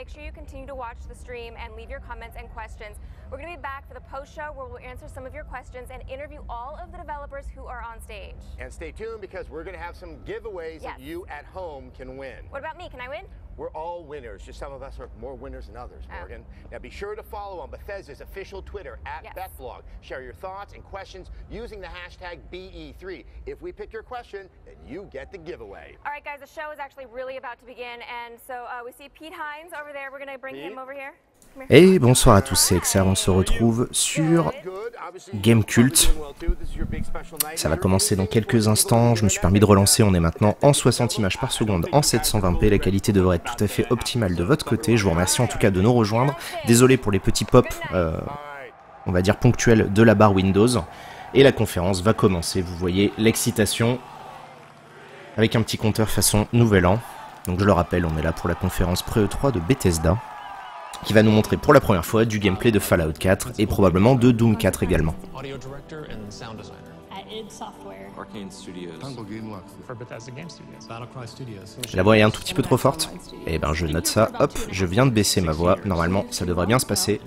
make sure you continue to watch the stream and leave your comments and questions. We're going to be back for the post-show where we'll answer some of your questions and interview all of the developers who are on stage. And stay tuned because we're going to have some giveaways that you at home can win. What about me? Can I win? We're all winners. Just some of us are more winners than others, Morgan. Now be sure to follow on Bethesda's official Twitter @BethVlog. Share your thoughts and questions using the hashtag BE3. If we pick your question, then you get the giveaway. All right, guys, the show is actually really about to begin, and so we see Pete Hines over there. We're going to bring him over here. Et bonsoir à tous, c'est Exer, on se retrouve sur Gamecult. Ça va commencer dans quelques instants, je me suis permis de relancer, on est maintenant en 60 images par seconde en 720p, la qualité devrait être tout à fait optimale de votre côté, je vous remercie en tout cas de nous rejoindre, désolé pour les petits pops, on va dire ponctuels de la barre Windows, et la conférence va commencer, vous voyez l'excitation, avec un petit compteur façon Nouvel An, donc je le rappelle, on est là pour la conférence Pre-E3 de Bethesda, qui va nous montrer pour la première fois du gameplay de Fallout 4 et probablement de Doom 4 également. La voix est un tout petit peu trop forte. Eh ben je note ça, hop, je viens de baisser ma voix, normalement ça devrait bien se passer.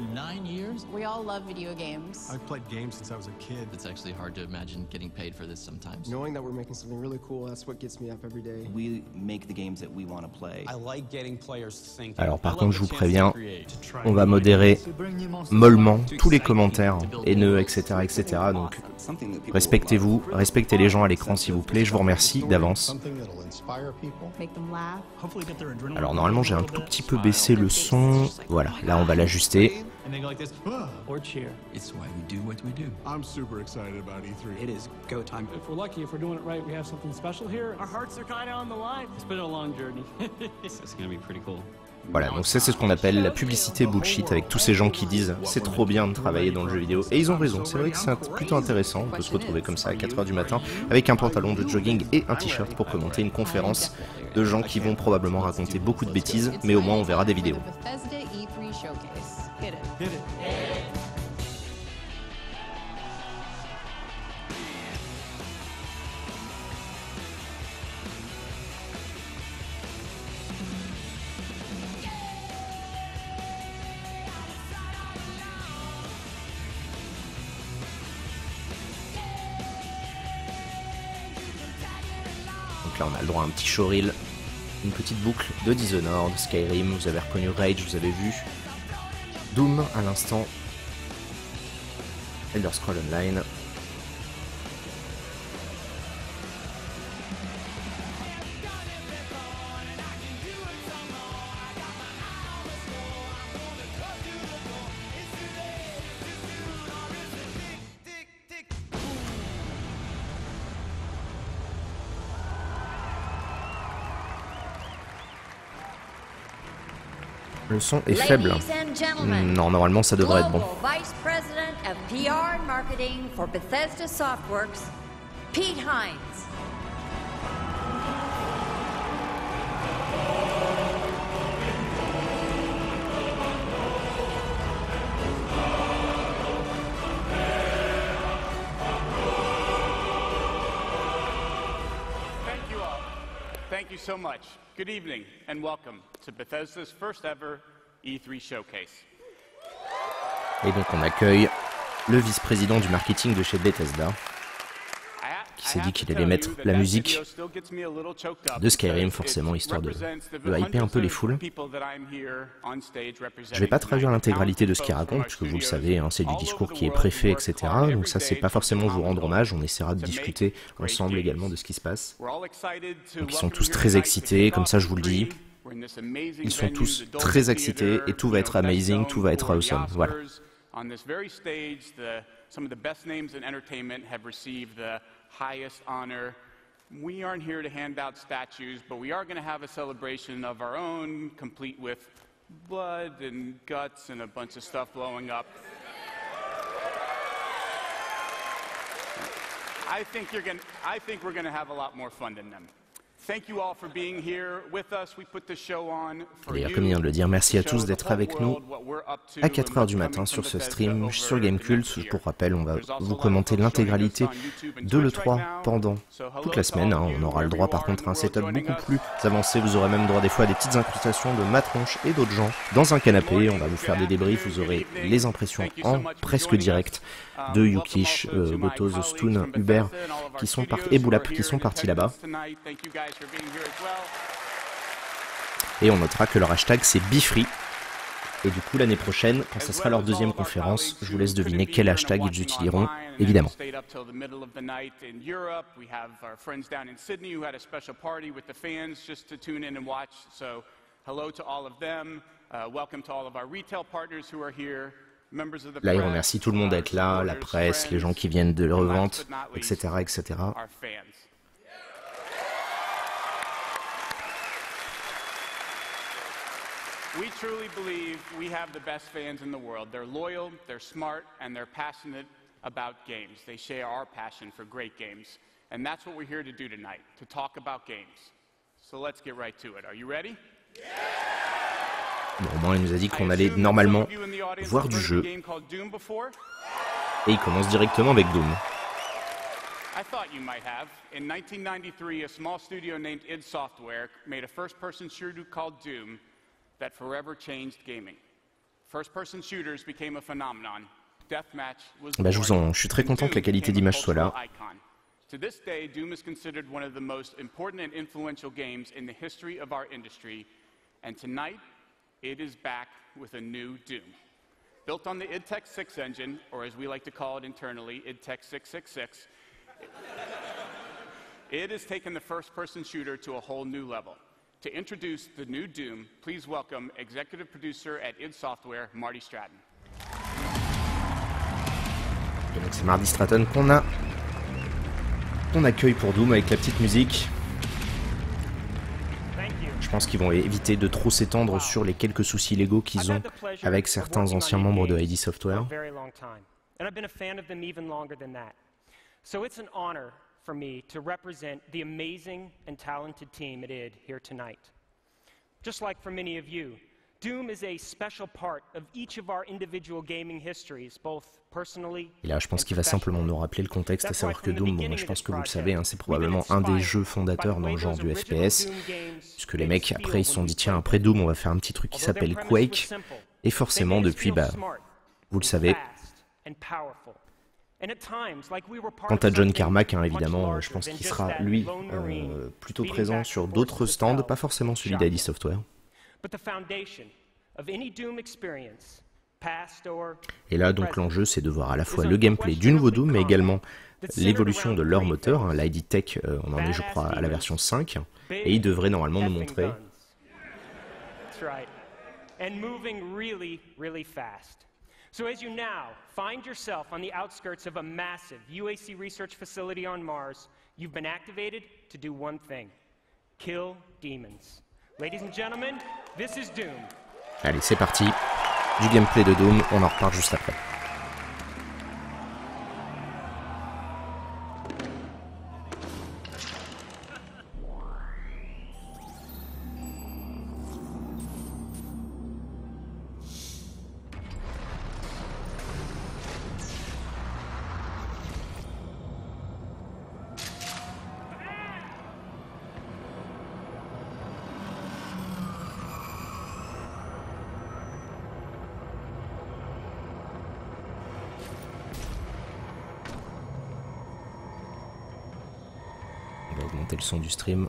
We all love video games. I've played games since I was a kid. It's actually hard to imagine getting paid for this sometimes. Knowing that we're making something really cool, that's what gets me up every day. We make the games that we want to play. I like getting players thinking. Alors par contre je vous préviens, on va modérer mollement tous les commentaires haineux, etc. etc. Donc respectez-vous, respectez les gens à l'écran s'il vous plaît, je vous remercie d'avance. Alors normalement j'ai un tout petit peu baissé le son, voilà, là on va l'ajuster. And they go like this, or cheer. It's why we do what we do. I'm super excited about E3. It is go time. If we're lucky, if we're doing it right, we have something special here. Our hearts are kind of on the line. It's been a long journey. It's gonna be pretty cool. Voilà, donc c'est ce qu'on appelle la publicité bullshit avec tous ces gens qui disent c'est trop bien de travailler dans le jeu vidéo. Et ils ont raison, c'est vrai que c'est plutôt intéressant, on peut se retrouver comme ça à 4h du matin avec un pantalon de jogging et un t-shirt pour commenter une conférence de gens qui vont probablement raconter beaucoup de bêtises, mais au moins on verra des vidéos. Donc là on a le droit à un petit showreel, une petite boucle de Dishonored, Skyrim, vous avez reconnu Rage, vous avez vu Doom à l'instant, Elder Scrolls Online. Le son est faible. Non, normalement ça devrait être bon. Vice President of PR and Marketing for Bethesda Softworks, Pete Hines. Thank you so much. Good evening and welcome to Bethesda's first ever E3 showcase. Et donc on accueille le vice-président du marketing de chez Bethesda qui s'est dit qu'il allait mettre la musique de Skyrim forcément histoire de hyper un peu les foules. Je vais pas traduire l'intégralité de ce qu'il raconte puisque vous le savez, hein, c'est du discours qui est préfet, etc. Donc ça c'est pas forcément vous rendre hommage, on essaiera de discuter ensemble également de ce qui se passe. Donc ils sont tous très excités, comme ça je vous le dis. Ils sont tous très excités et tout va être amazing, tout va être awesome, voilà. On this very stage, some of the best names in entertainment have received the highest honor. We aren't here to hand out statues, but we are going to have a celebration of our own, complete with blood and guts and a bunch of stuff blowing up. I think we're going to have a lot more fun than them. Thank you all for being here with us. We put the show on for you. Comme vient de le dire, merci à tous d'être avec nous à 4 h du matin sur ce stream sur Gamecult. Pour rappel, on va vous commenter l'intégralité de l'E3 pendant toute la semaine. On aura le droit par contre à un setup beaucoup plus avancé. Vous aurez même droit des fois à des petites incrustations de ma tronche et d'autres gens dans un canapé. On va vous faire des débriefs. Vous aurez les impressions en presque direct de Yukish, Gotoz, Stoon, Hubert et Boulap qui sont partis là-bas. Et on notera que leur hashtag c'est BeFree. Et du coup l'année prochaine, quand ce sera leur deuxième conférence, je vous laisse deviner quel hashtag ils utiliseront, évidemment. Là, il remercie tout le monde d'être là, la presse, les gens qui viennent de revente, etc., etc. We truly believe we have the best fans in the world. They're loyal, they're smart, and they're passionate about games. They share our passion for great games. And that's what we're here to do tonight, to talk about games. So let's get right to it. Are you ready? Bon, au moins, il nous a dit qu'on allait normalement voir du jeu. Et il commence directement avec Doom. I thought you might have. In 1993, a small studio named id Software made a first-person shooter called Doom that forever changed gaming. First-person shooters became a phenomenon. Deathmatch was je suis très content que la qualité d'image soit là. To this day, Doom is considered one of the most important and influential games in the history of our industry, and tonight, it is back with a new Doom. Built on the id Tech 6 engine, or as we like to call it internally, id Tech 666, it has taken the first-person shooter to a whole new level. To introduce the new Doom, please welcome executive producer at id Software, Marty Stratton. Et donc c'est Marty Stratton qu'on accueille pour Doom avec la petite musique. Je pense qu'ils vont éviter de trop s'étendre sur les quelques soucis légaux qu'ils ont avec certains anciens membres de id Software. For me to represent the amazing and talented team at id here tonight. Just like for many of you, Doom is a special part of each of our individual gaming histories, both personally. Et là, je pense qu'il va simplement nous rappeler le contexte, à savoir que Doom, bon, je pense que vous le savez, c'est probablement un des jeux fondateurs dans le genre du FPS, puisque les mecs, après, ils se sont dit, tiens, après Doom, on va faire un petit truc qui s'appelle Quake, et forcément, depuis, vous le savez. Quant à John Carmack, évidemment, je pense qu'il sera, lui, plutôt présent sur d'autres stands, pas forcément celui d'id Software. Et là, donc, l'enjeu, c'est de voir à la fois le gameplay du nouveau Doom, mais également l'évolution de leur moteur. L'id Tech, on en est, je crois, à la version 5, et il devrait normalement nous montrer... So as you now find yourself on the outskirts of a massive UAC research facility on Mars, you've been activated to do one thing: kill demons. Ladies and gentlemen, this is Doom. Allez, c'est parti. Du gameplay de Doom, on en reparle juste après. On va augmenter le son du stream.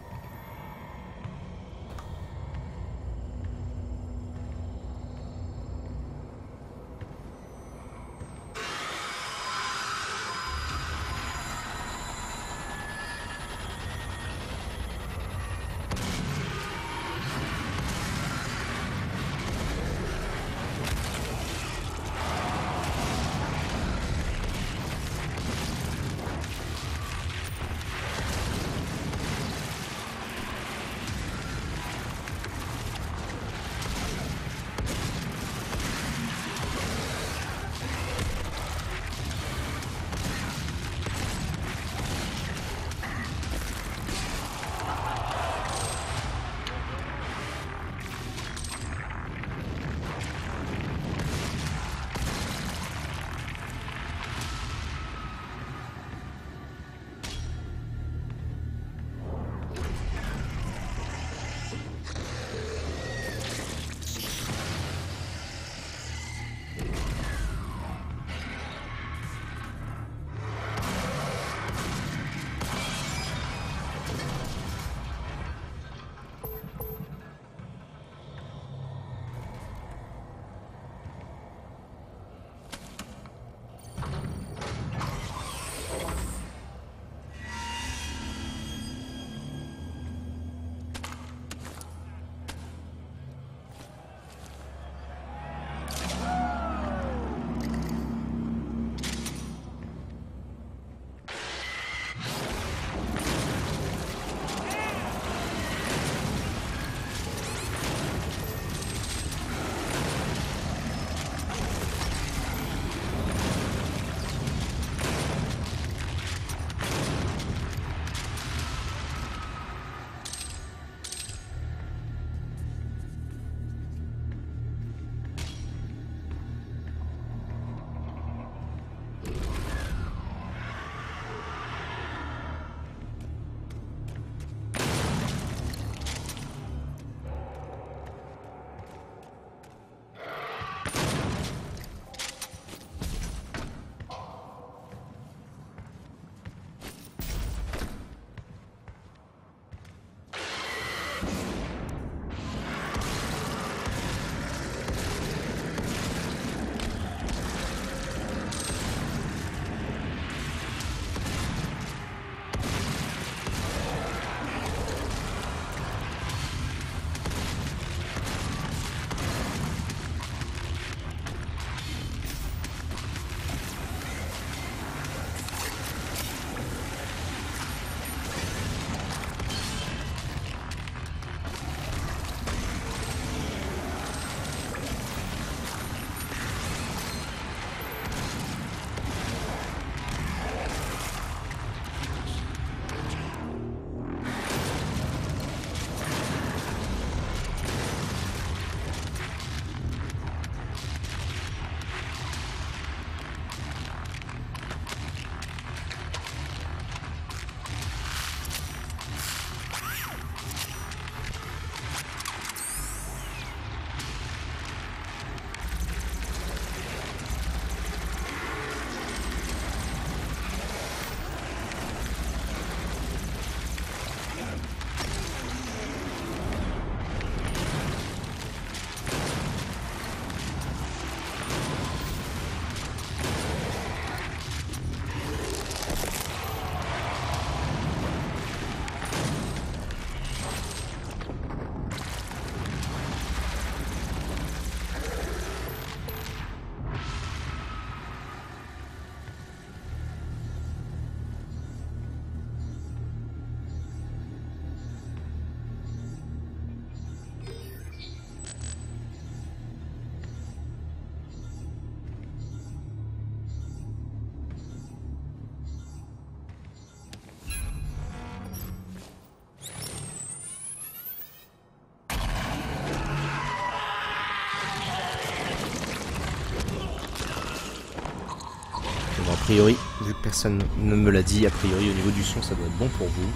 priori, vu que personne ne me l'a dit, a priori au niveau du son ça doit être bon pour vous.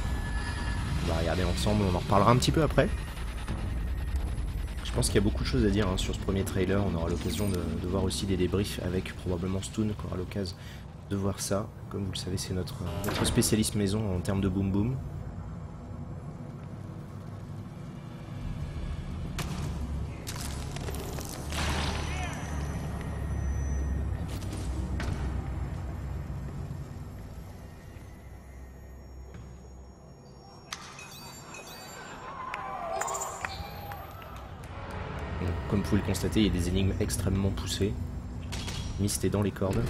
On va regarder ensemble, on en reparlera un petit peu après. Je pense qu'il y a beaucoup de choses à dire hein, sur ce premier trailer, on aura l'occasion de voir aussi des débriefs avec probablement Stoon qui aura l'occasion de voir ça. Comme vous le savez, c'est notre spécialiste maison en termes de boom boom. Comme vous pouvez le constater, il y a des énigmes extrêmement poussées. Myst est dans les cordes.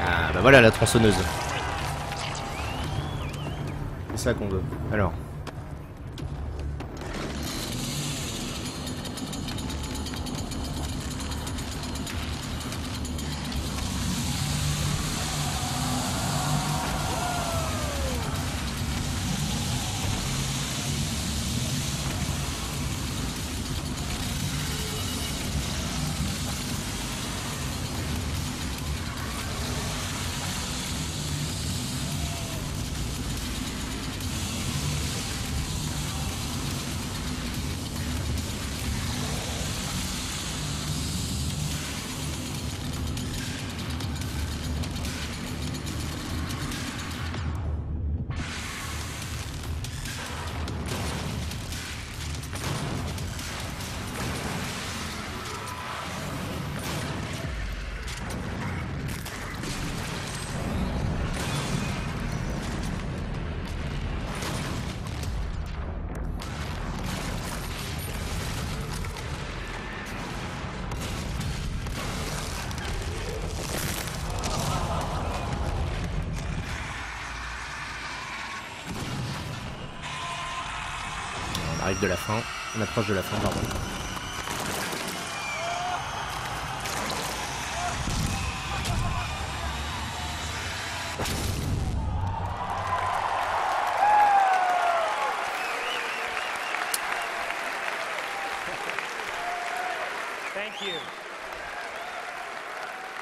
Ah bah voilà la tronçonneuse. C'est ça qu'on veut. Alors. On arrive de la fin, on approche de la fin, pardon.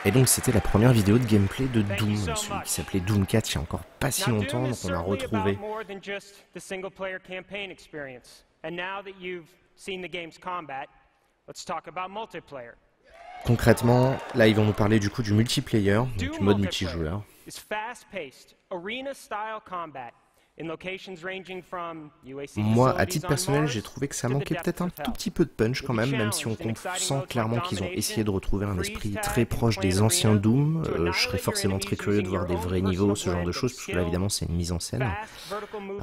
Et donc c'était la première vidéo de gameplay de Doom, celui qui s'appelait Doom 4 il y a encore pas si longtemps, donc on a retrouvé. Concrètement, là ils vont nous parler du coup du multiplayer, donc du mode multijoueur. Moi, à titre personnel, j'ai trouvé que ça manquait peut-être un tout petit peu de punch quand même si on sent clairement qu'ils ont essayé de retrouver un esprit très proche des anciens Doom. Je serais forcément très curieux de voir des vrais niveaux, ce genre de choses, parce que là évidemment c'est une mise en scène.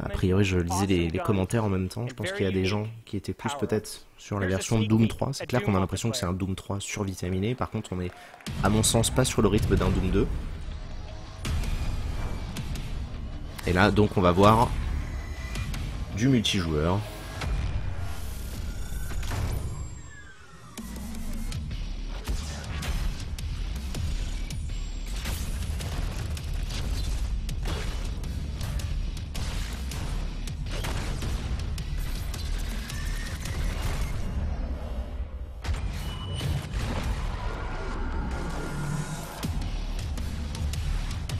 A priori, je lisais les commentaires en même temps, je pense qu'il y a des gens qui étaient plus peut-être sur la version Doom 3. C'est clair qu'on a l'impression que c'est un Doom 3 survitaminé, par contre on est, à mon sens, pas sur le rythme d'un Doom 2. Et là, donc, on va voir du multijoueur.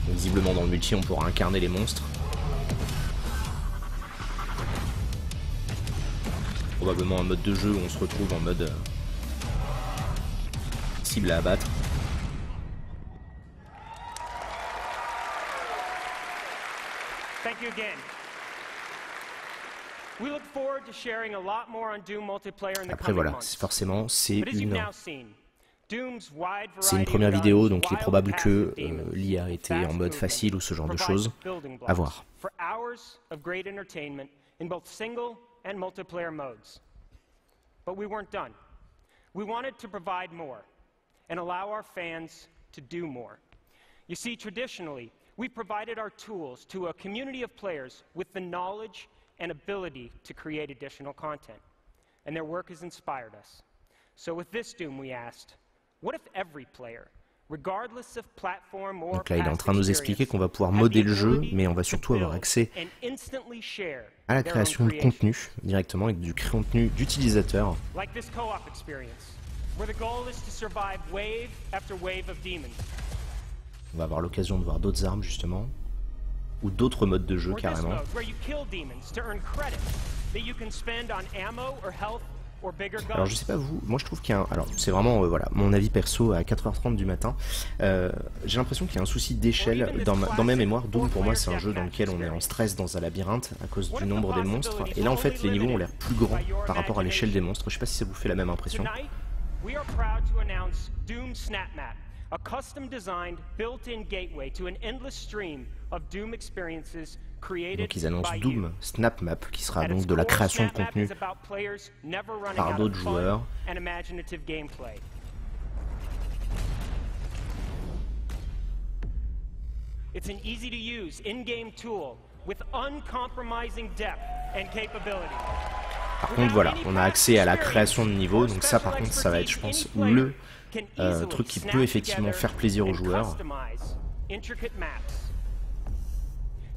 Visiblement, dans le multi, on pourra incarner les monstres. Probablement un mode de jeu où on se retrouve en mode cible à abattre. Après voilà, forcément c'est une première vidéo, donc il est probable que l'IA été en mode facile ou ce genre de choses. À voir. And multiplayer modes. But we weren't done. We wanted to provide more and allow our fans to do more. You see, traditionally, we provided our tools to a community of players with the knowledge and ability to create additional content. And their work has inspired us. So with this Doom, we asked, what if every player, regardless of platform or donc là, il est en train de nous expliquer qu'on va pouvoir modder le jeu, mais on va surtout avoir accès à la création de contenu directement, avec du contenu d'utilisateurs. Like this co-op experience, where the goal is to survive wave after wave of demons. On va avoir l'occasion de voir d'autres armes justement, ou d'autres modes de jeu carrément. Alors je sais pas vous, moi je trouve qu'il y a un... Alors c'est vraiment voilà, mon avis perso à 4h30 du matin. J'ai l'impression qu'il y a un souci d'échelle dans mes mémoires. Doom pour moi c'est un jeu dans lequel on est en stress dans un labyrinthe à cause du nombre des monstres. Et là en fait les niveaux ont l'air plus grands par rapport à l'échelle des monstres. Je sais pas si ça vous fait la même impression. A custom-designed, built-in gateway to an endless stream of Doom experiences created donc ils annoncent Doom Snap Map, qui sera donc de la création de contenu par d'autres joueurs. It's an easy-to-use in-game tool with uncompromising depth and capability. Par contre voilà, on a accès à la création de niveaux, donc ça par contre ça va être je pense le truc qui peut effectivement faire plaisir aux joueurs.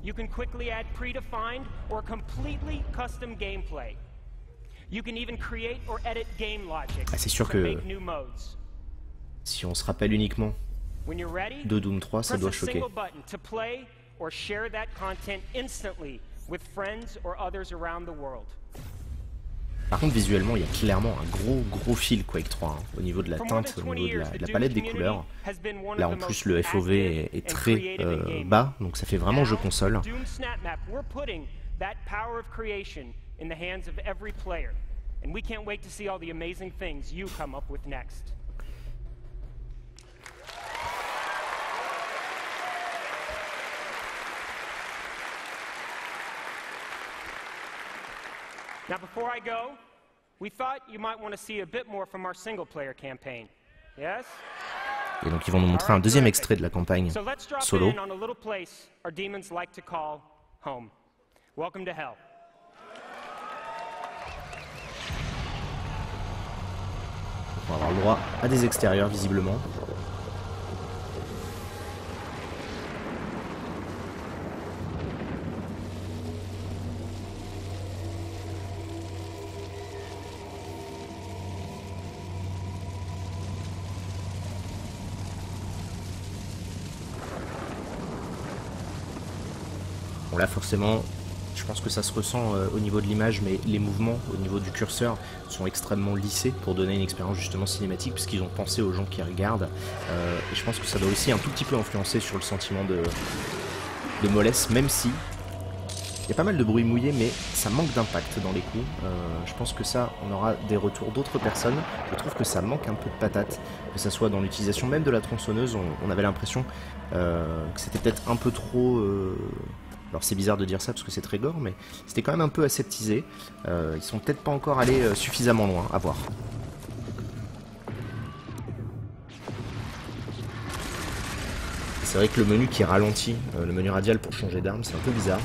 You can quickly add predefined or completely custom gameplay. You can even create or edit game logic. C'est sûr que si on se rappelle uniquement de Doom 3, ça doit choquer. Par contre, visuellement, il y a clairement un gros fil Quake 3 hein, au niveau de la teinte, au niveau de la palette des couleurs. Là, en plus, le FOV est très bas, donc ça fait vraiment jeu console. Now, before I go, we thought you might want to see a bit more from our single-player campaign. Yes? Et donc ils vont nous montrer un deuxième extrait de la campagne solo. On va avoir le droit à des extérieurs visiblement. Bon là forcément, je pense que ça se ressent au niveau de l'image, mais les mouvements au niveau du curseur sont extrêmement lissés pour donner une expérience justement cinématique, puisqu'ils ont pensé aux gens qui regardent. Et je pense que ça doit aussi un tout petit peu influencer sur le sentiment de mollesse, même si il y a pas mal de bruit mouillé, mais ça manque d'impact dans les coups. Je pense que ça, on aura des retours d'autres personnes. Je trouve que ça manque un peu de patate, que ça soit dans l'utilisation même de la tronçonneuse. On avait l'impression que c'était peut-être un peu trop... Alors c'est bizarre de dire ça parce que c'est très gore, mais c'était quand même un peu aseptisé. Ils sont peut-être pas encore allés suffisamment loin, à voir. C'est vrai que le menu qui ralentit, le menu radial pour changer d'arme, c'est un peu bizarre.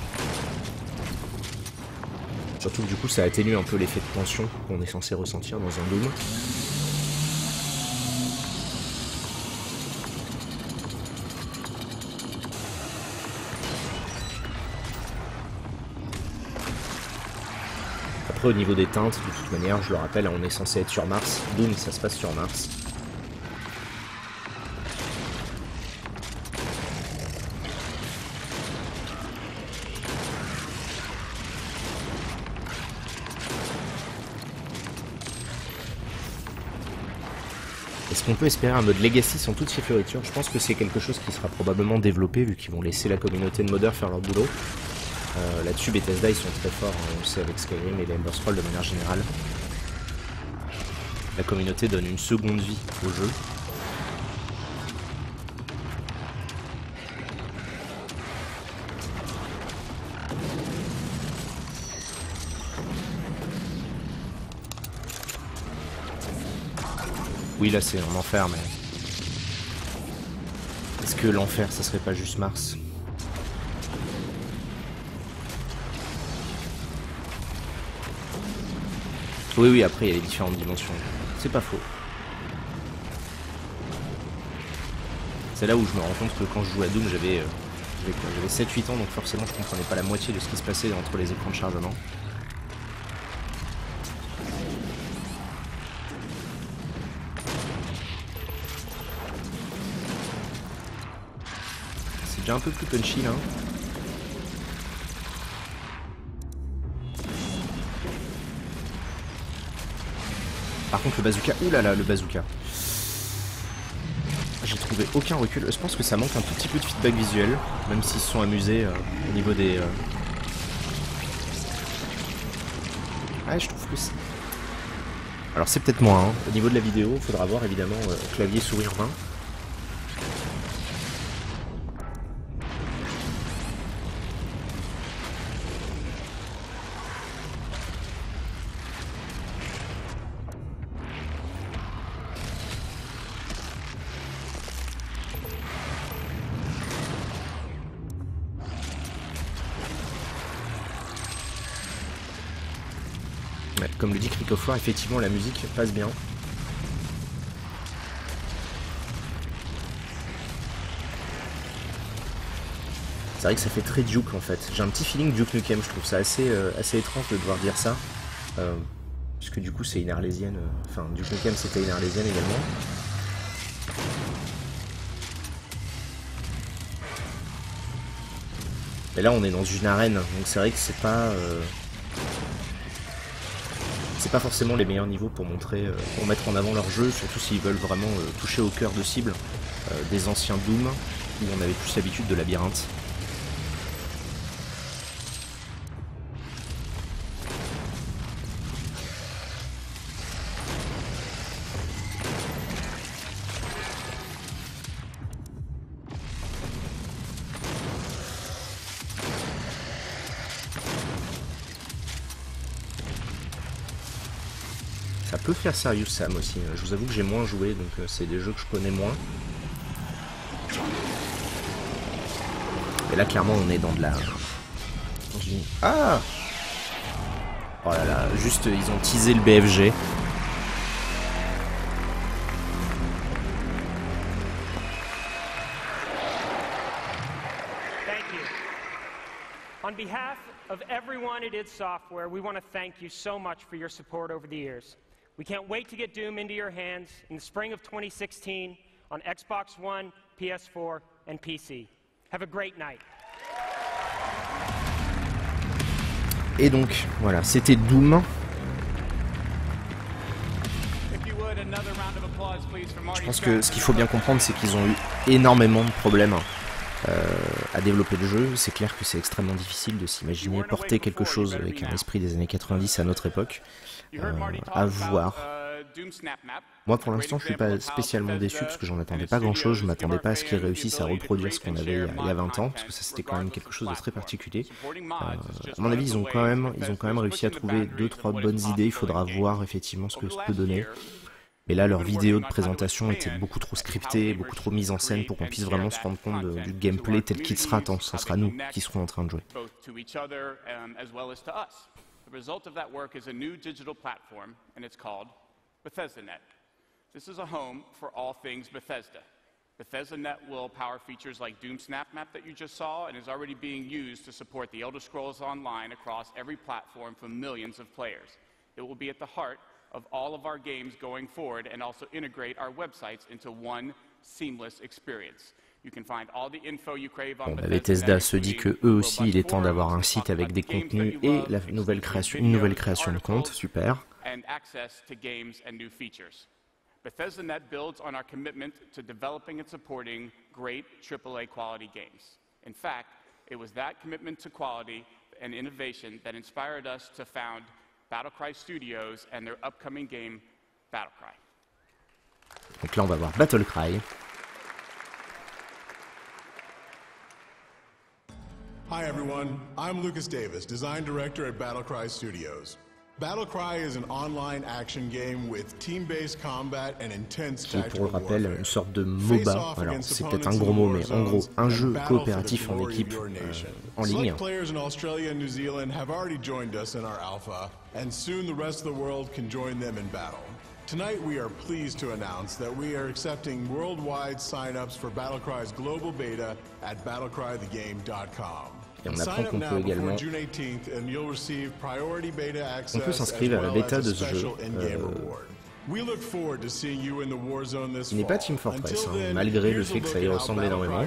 Surtout que du coup ça atténue un peu l'effet de tension qu'on est censé ressentir dans un Doom. Au niveau des teintes, de toute manière, je le rappelle, on est censé être sur Mars. Doom, ça se passe sur Mars. Est-ce qu'on peut espérer un mode Legacy sans toutes ces fioritures? Je pense que c'est quelque chose qui sera probablement développé, vu qu'ils vont laisser la communauté de modeurs faire leur boulot. Là-dessus, Bethesda, ils sont très forts, hein, on le sait avec Skyrim et les Elder Scrolls de manière générale. La communauté donne une seconde vie au jeu. Oui, là c'est en enfer, mais... Est-ce que l'enfer, ça serait pas juste Mars ? Oui, oui, après il y a les différentes dimensions. C'est pas faux. C'est là où je me rends compte que quand je joue à Doom, j'avais 7-8 ans, donc forcément je comprenais pas la moitié de ce qui se passait entre les écrans de chargement. C'est déjà un peu plus punchy là. Par contre le bazooka, oulala le bazooka. J'ai trouvé aucun recul, je pense que ça manque un tout petit peu de feedback visuel, même s'ils se sont amusés au niveau des... Ouais, je trouve que c'est... Alors c'est peut-être moi, hein. Au niveau de la vidéo, il faudra voir évidemment clavier souris 20. Ouais, comme le dit Crick of War, effectivement la musique passe bien. C'est vrai que ça fait très Duke en fait. J'ai un petit feeling Duke Nukem, je trouve ça assez étrange de devoir dire ça. Puisque du coup c'est une arlésienne. Enfin, Duke Nukem c'était une arlésienne également. Mais là on est dans une arène, donc c'est vrai que c'est pas forcément les meilleurs niveaux pour montrer, pour mettre en avant leur jeu, surtout s'ils veulent vraiment toucher au cœur de cible des anciens Doom, où on avait plus l'habitude de labyrinthe. Ça peut faire Serious Sam aussi, je vous avoue que j'ai moins joué, donc c'est des jeux que je connais moins. Et là clairement on est dans de la... Ah! Oh là là, juste ils ont teasé le BFG. Thank you. On behalf of everyone at id Software, we want to thank you so much for your support over the years. We can't wait to get Doom into your hands in the spring of 2016 on Xbox One, PS4, and PC. Have a great night. Et donc, voilà, c'était Doom. Je pense que ce qu'il faut bien comprendre, c'est qu'ils ont eu énormément de problèmes à développer le jeu. C'est clair que c'est extrêmement difficile de s'imaginer porter quelque chose avec un esprit des années 90 à notre époque. À voir. Moi pour l'instant je suis pas spécialement déçu parce que j'en attendais pas grand chose, je m'attendais pas à ce qu'ils réussissent à reproduire ce qu'on avait il y a 20 ans, parce que ça c'était quand même quelque chose de très particulier. À mon avis ils ont quand même réussi à trouver 2-3 bonnes idées, il faudra voir effectivement ce que ça peut donner. Mais là leur vidéo de présentation était beaucoup trop scriptée, beaucoup trop mise en scène pour qu'on puisse vraiment se rendre compte du gameplay tel qu'il sera, ça sera nous qui serons en train de jouer. The result of that work is a new digital platform, and it's called BethesdaNet. This is a home for all things Bethesda. BethesdaNet will power features like Doom Snap Map that you just saw, and is already being used to support the Elder Scrolls Online across every platform for millions of players. It will be at the heart of all of our games going forward, and also integrate our websites into one seamless experience. Bon, Bethesda se dit que eux aussi il est temps d'avoir un site avec des contenus et une nouvelle création de compte, super. BethesdaNet builds on our commitment to developing and supporting great AAA quality games. In fact, it was that commitment to quality and innovation that inspired us to found Battlecry Studios and their upcoming game Battlecry. Donc là on va voir Battlecry. Hi everyone, I'm Lucas Davis, Design Director at Battlecry Studios. Battlecry is an online action game with team-based combat and intense qui est, pour le tactical rappel, warfare. une sorte de MOBA. Alors, c'est peut-être un gros mot, mais en gros, un jeu coopératif en équipe en ligne. Select players in Australia and New Zealand have already joined us in our alpha, and soon the rest of the world can join them in battle. Tonight we are pleased to announce that we are accepting worldwide sign-ups for Battlecry's global beta at battlecrythegame.com. Et on apprend qu'on peut également s'inscrire à la bêta de ce jeu. Il n'est pas Team Fortress, hein, malgré le fait que ça y ressemble énormément.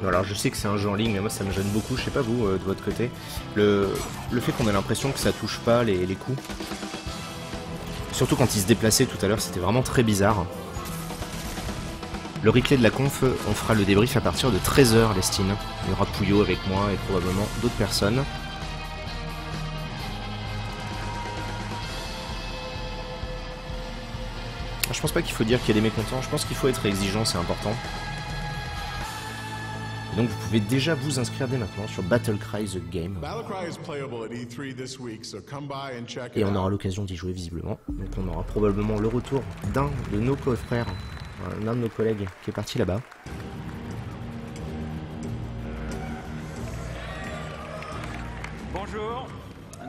Alors je sais que c'est un jeu en ligne, mais moi ça me gêne beaucoup, je sais pas vous, de votre côté. Le fait qu'on ait l'impression que ça touche pas les coups. Surtout quand il se déplaçait tout à l'heure, c'était vraiment très bizarre. Le replay de la conf, on fera le débrief à partir de 13h, Lestine. Il y aura Pouillot avec moi et probablement d'autres personnes. Je pense pas qu'il faut dire qu'il y a des mécontents, je pense qu'il faut être exigeant, c'est important. Donc vous pouvez déjà vous inscrire dès maintenant sur Battlecry The Game. Et on aura l'occasion d'y jouer visiblement. Donc on aura probablement le retour d'un de nos confrères, l'un de nos collègues qui est parti là-bas. Bonjour,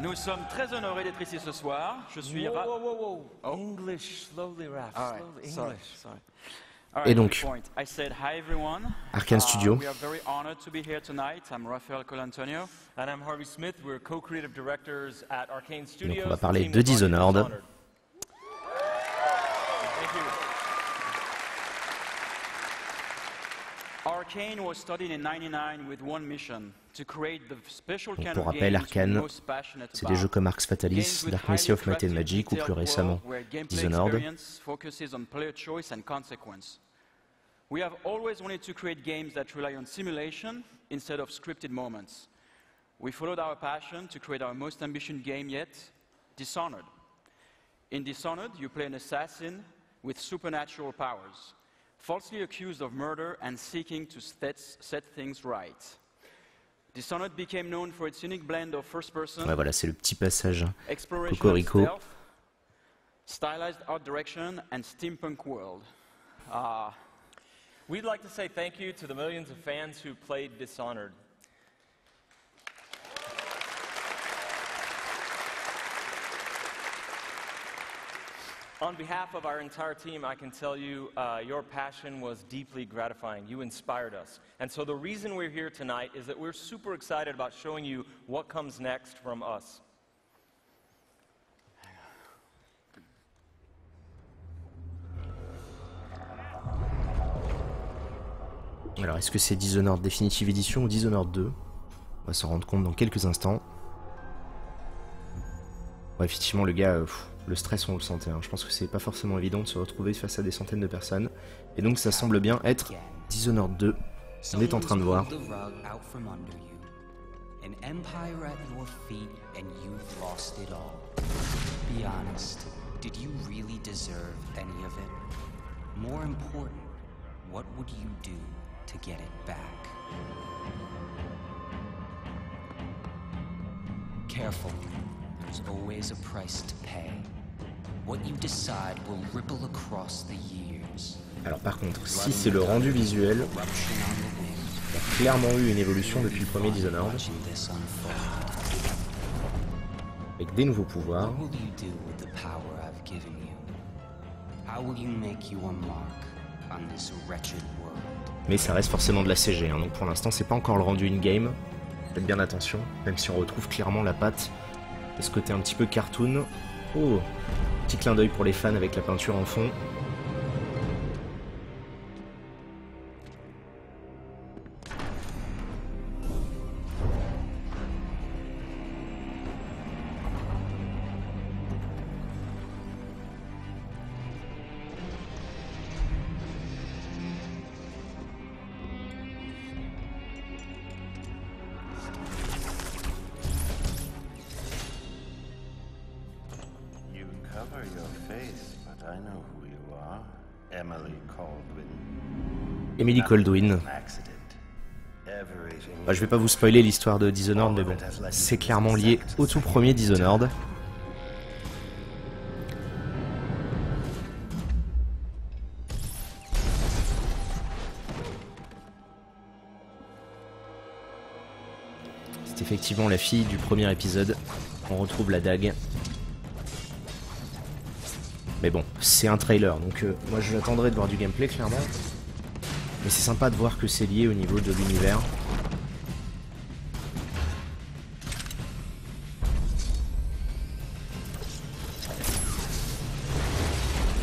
nous sommes très honorés d'être ici ce soir. Je suis Whoa. English, slowly, Raph. Slowly, English. Sorry. Et donc, Arkane Studio. We are very honored to be here tonight. I'm Raphael Colantonio. And I'm Harvey Smith. We're co-creative directors at Arkane Studios. Donc on va parler de Dishonored. Thank you. Arkane was started in 99 with one mission. Donc pour rappel, Arkane, c'est des jeux comme Arx Fatalis, Dark Messiah of Might and Magic ou plus récemment Dishonored. We have always wanted to create games that rely on simulation instead of scripted moments. We followed our passion to create our most ambitious game yet, Dishonored. In Dishonored, you play an assassin with supernatural powers, falsely accused of murder and seeking to set things right. Dishonored became known for its unique blend of first-person, ouais, voilà, c'est le petit passage Cocorico, stylized art direction, and steampunk world. We'd like to say thank you to the millions of fans who played Dishonored. On behalf of our entire team, I can tell you your passion was deeply gratifying. You inspired us. And so the reason we're here tonight is that we're super excited about showing you what comes next from us. Alors, est-ce que c'est Dishonored Definitive Edition ou Dishonored 2? On va s'en rendre compte dans quelques instants. Ouais, effectivement, le gars, le stress, on le sentait. Hein. Je pense que c'est pas forcément évident de se retrouver face à des centaines de personnes. Et donc, ça semble bien être Dishonored 2. On est en train de voir. To get it back. Careful, there's always a price to pay. What you decide will ripple across the years. Alors par contre, si c'est le rendu visuel, il y a clairement eu une évolution depuis le premier Dishonored. Avec des nouveaux pouvoirs. What will you do with the power I've given you? How will you make your mark on this wretched world? Mais ça reste forcément de la CG, hein, donc pour l'instant c'est pas encore le rendu in-game. Faites bien attention, même si on retrouve clairement la patte de ce côté un petit peu cartoon. Oh, Petit clin d'œil pour les fans avec la peinture en fond. Emily Goldwyn. Bah, je vais pas vous spoiler l'histoire de Dishonored, mais bon, c'est clairement lié au tout premier Dishonored. C'est effectivement la fille du premier épisode. On retrouve la dague. Mais bon, c'est un trailer, donc moi je l'attendrai de voir du gameplay clairement. Mais c'est sympa de voir que c'est lié au niveau de l'univers.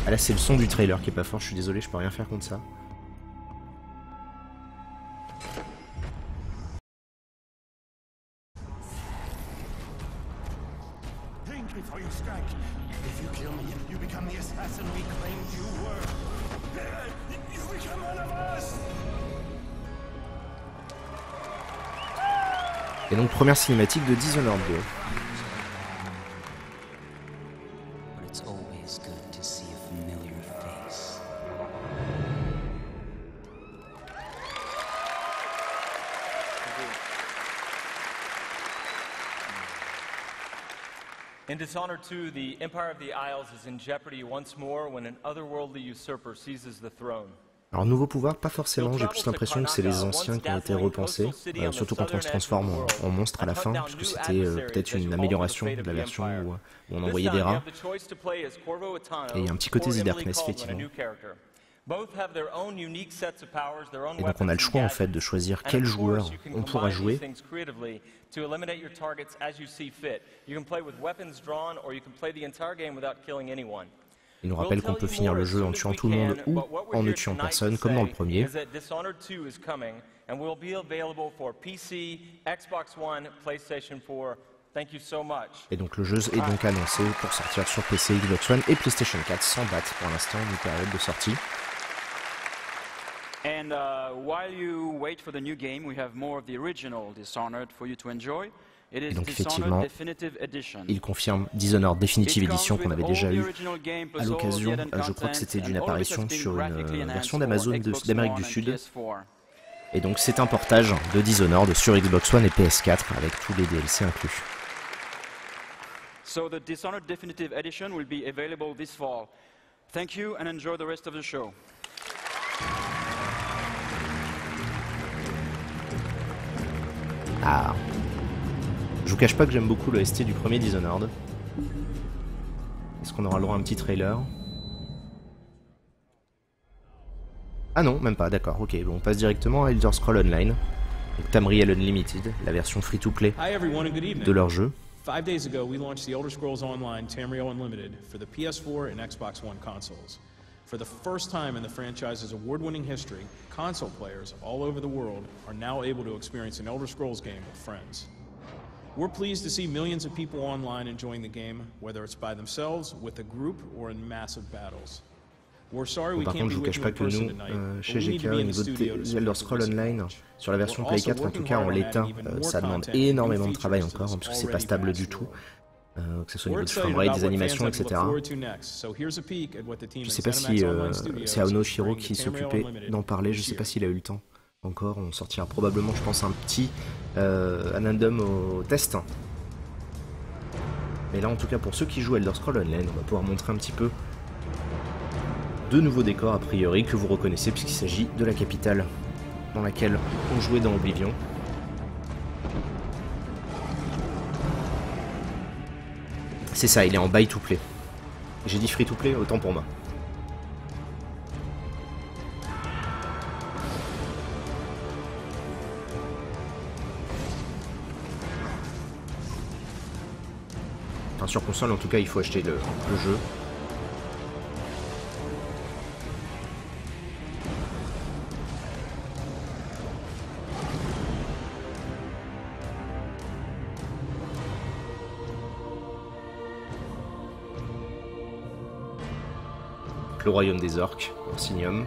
Ah là c'est le son du trailer qui est pas fort, je suis désolé, je peux rien faire contre ça. Et donc première cinématique de Dishonored 2. In Dishonored 2, the Empire of the Isles is in jeopardy once more when an otherworldly usurper seizes the throne. Alors nouveau pouvoir, pas forcément, j'ai plus l'impression que c'est les anciens qui ont été repensés, surtout quand on se transforme en monstre à la fin, puisque c'était peut-être une amélioration de la version où on envoyait des rats. Et il y a un petit côté Zyberkness, effectivement. Et donc on a le choix en fait de choisir quel joueur on pourra jouer. Il nous rappelle qu'on peut finir le jeu en tuant tout le monde ou en ne tuant personne, comme dans le premier. Et donc le jeu est donc annoncé pour sortir sur PC, Xbox One et PlayStation 4 sans date pour l'instant, une période de sortie. And while you wait for the new game, we have more of the original Dishonored for you to enjoy. Et donc effectivement, il confirme Dishonored Definitive Edition qu'on avait déjà eu à l'occasion, je crois que c'était d'une apparition sur une version d'Amazon d'Amérique du Sud. Et donc c'est un portage de Dishonored sur Xbox One et PS4 avec tous les DLC inclus. So the Dishonored Definitive Edition will be available this fall. Thank you and enjoy the rest of the show. Ah. Je vous cache pas que j'aime beaucoup l'OST du premier Dishonored. Est-ce qu'on aura le droit à un petit trailer? Ah non, même pas, d'accord, ok, bon, on passe directement à Elder Scrolls Online. Donc Tamriel Unlimited, la version free-to-play de leur jeu. 5 days ago, we launched the Elder Scrolls Online Tamriel Unlimited for the PS4 and Xbox One consoles. For the first time in the franchise's award-winning history, console players all over the world are now able to experience an Elder Scrolls game with friends. We're pleased to see millions of people online enjoying the game, whether it's by themselves, with a group, or in massive battles. We're sorry we can't be with you in person tonight, but we need to be in the studio to speak Elder Scrolls Online, sur la version Play 4 en tout cas en l'état, ça demande énormément de travail encore, parce que c'est pas stable du tout. Que ce soit au niveau du framerate, des animations, etc. Je sais pas si c'est Aono Shiro qui s'occupait d'en parler, je sais pas s'il a eu le temps encore. On sortira probablement, je pense, un petit addendum au test. Mais là, en tout cas, pour ceux qui jouent à Elder Scrolls Online, on va pouvoir montrer un petit peu de nouveaux décors, a priori, que vous reconnaissez, puisqu'il s'agit de la capitale dans laquelle on jouait dans Oblivion. C'est ça, il est en buy to play. J'ai dit free to play, autant pour moi. Enfin, sur console, en tout cas, il faut acheter le jeu. le royaume des orques, Orsinium.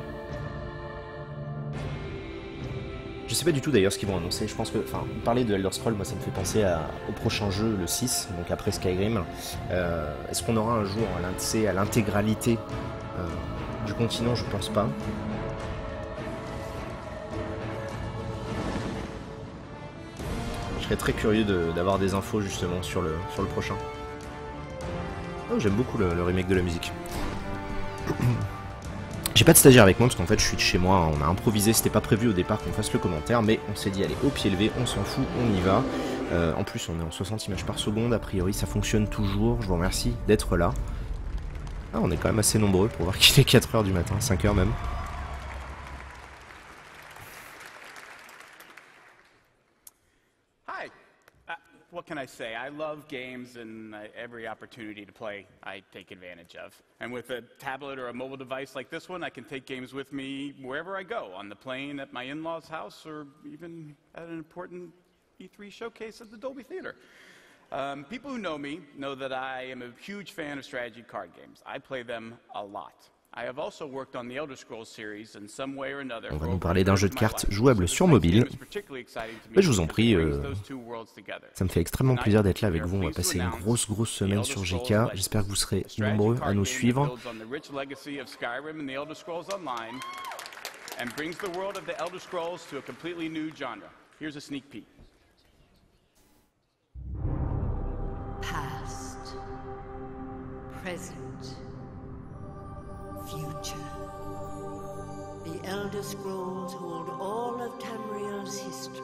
Je sais pas du tout d'ailleurs ce qu'ils vont annoncer. Je pense que, enfin, parler de Elder Scrolls, moi ça me fait penser au prochain jeu, le 6, donc après Skyrim. Est-ce qu'on aura un jour accès à l'intégralité du continent? Je pense pas. Je serais très curieux d'avoir des infos justement sur le prochain. Oh, j'aime beaucoup le remake de la musique. J'ai pas de stagiaire avec moi parce qu'en fait je suis de chez moi, on a improvisé, c'était pas prévu au départ qu'on fasse le commentaire, mais on s'est dit allez, au pied levé, on s'en fout, on y va. En plus on est en 60 images par seconde, a priori ça fonctionne toujours, je vous remercie d'être là. Ah, on est quand même assez nombreux pour voir qu'il est 4h du matin, 5h même. What can I say? I love games, and every opportunity to play, I take advantage of. And with a tablet or a mobile device like this one, I can take games with me wherever I go, on the plane, at my in-laws' house, or even at an important E3 showcase at the Dolby Theater. People who know me know that I am a huge fan of strategy card games. I play them a lot. I have also worked on the Elder Scrolls series in some way or another. On va nous parler d'un jeu de cartes jouable sur mobile. Mais je vous en prie, ça me fait extrêmement plaisir d'être là avec vous. On va passer une grosse semaine sur GK. J'espère que vous serez nombreux à nous suivre. And brings the world of the Elder Scrolls to a completely new genre. Here's a sneak peek. Past, present, future. The Elder Scrolls hold all of Tamriel's history.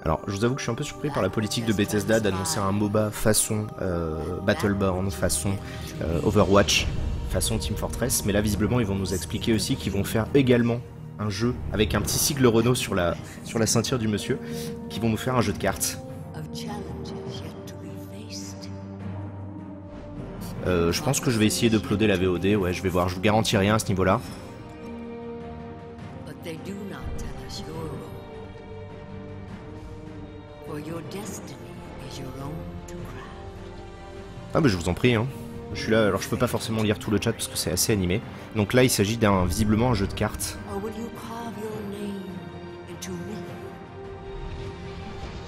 Alors, je vous avoue que je suis un peu surpris par la politique de Bethesda d'annoncer un MOBA façon Battleborn, façon Overwatch, façon Team Fortress, mais là visiblement ils vont nous expliquer aussi qu'ils vont faire également un jeu avec un petit sigle Renault sur la ceinture du monsieur, qui vont nous faire un jeu de cartes. Je pense que je vais essayer d'uploader la VOD, ouais, je vais voir, je vous garantis rien à ce niveau-là. Ah bah je vous en prie, hein. Je suis là, alors je peux pas forcément lire tout le chat parce que c'est assez animé. Donc là il s'agit visiblement un jeu de cartes.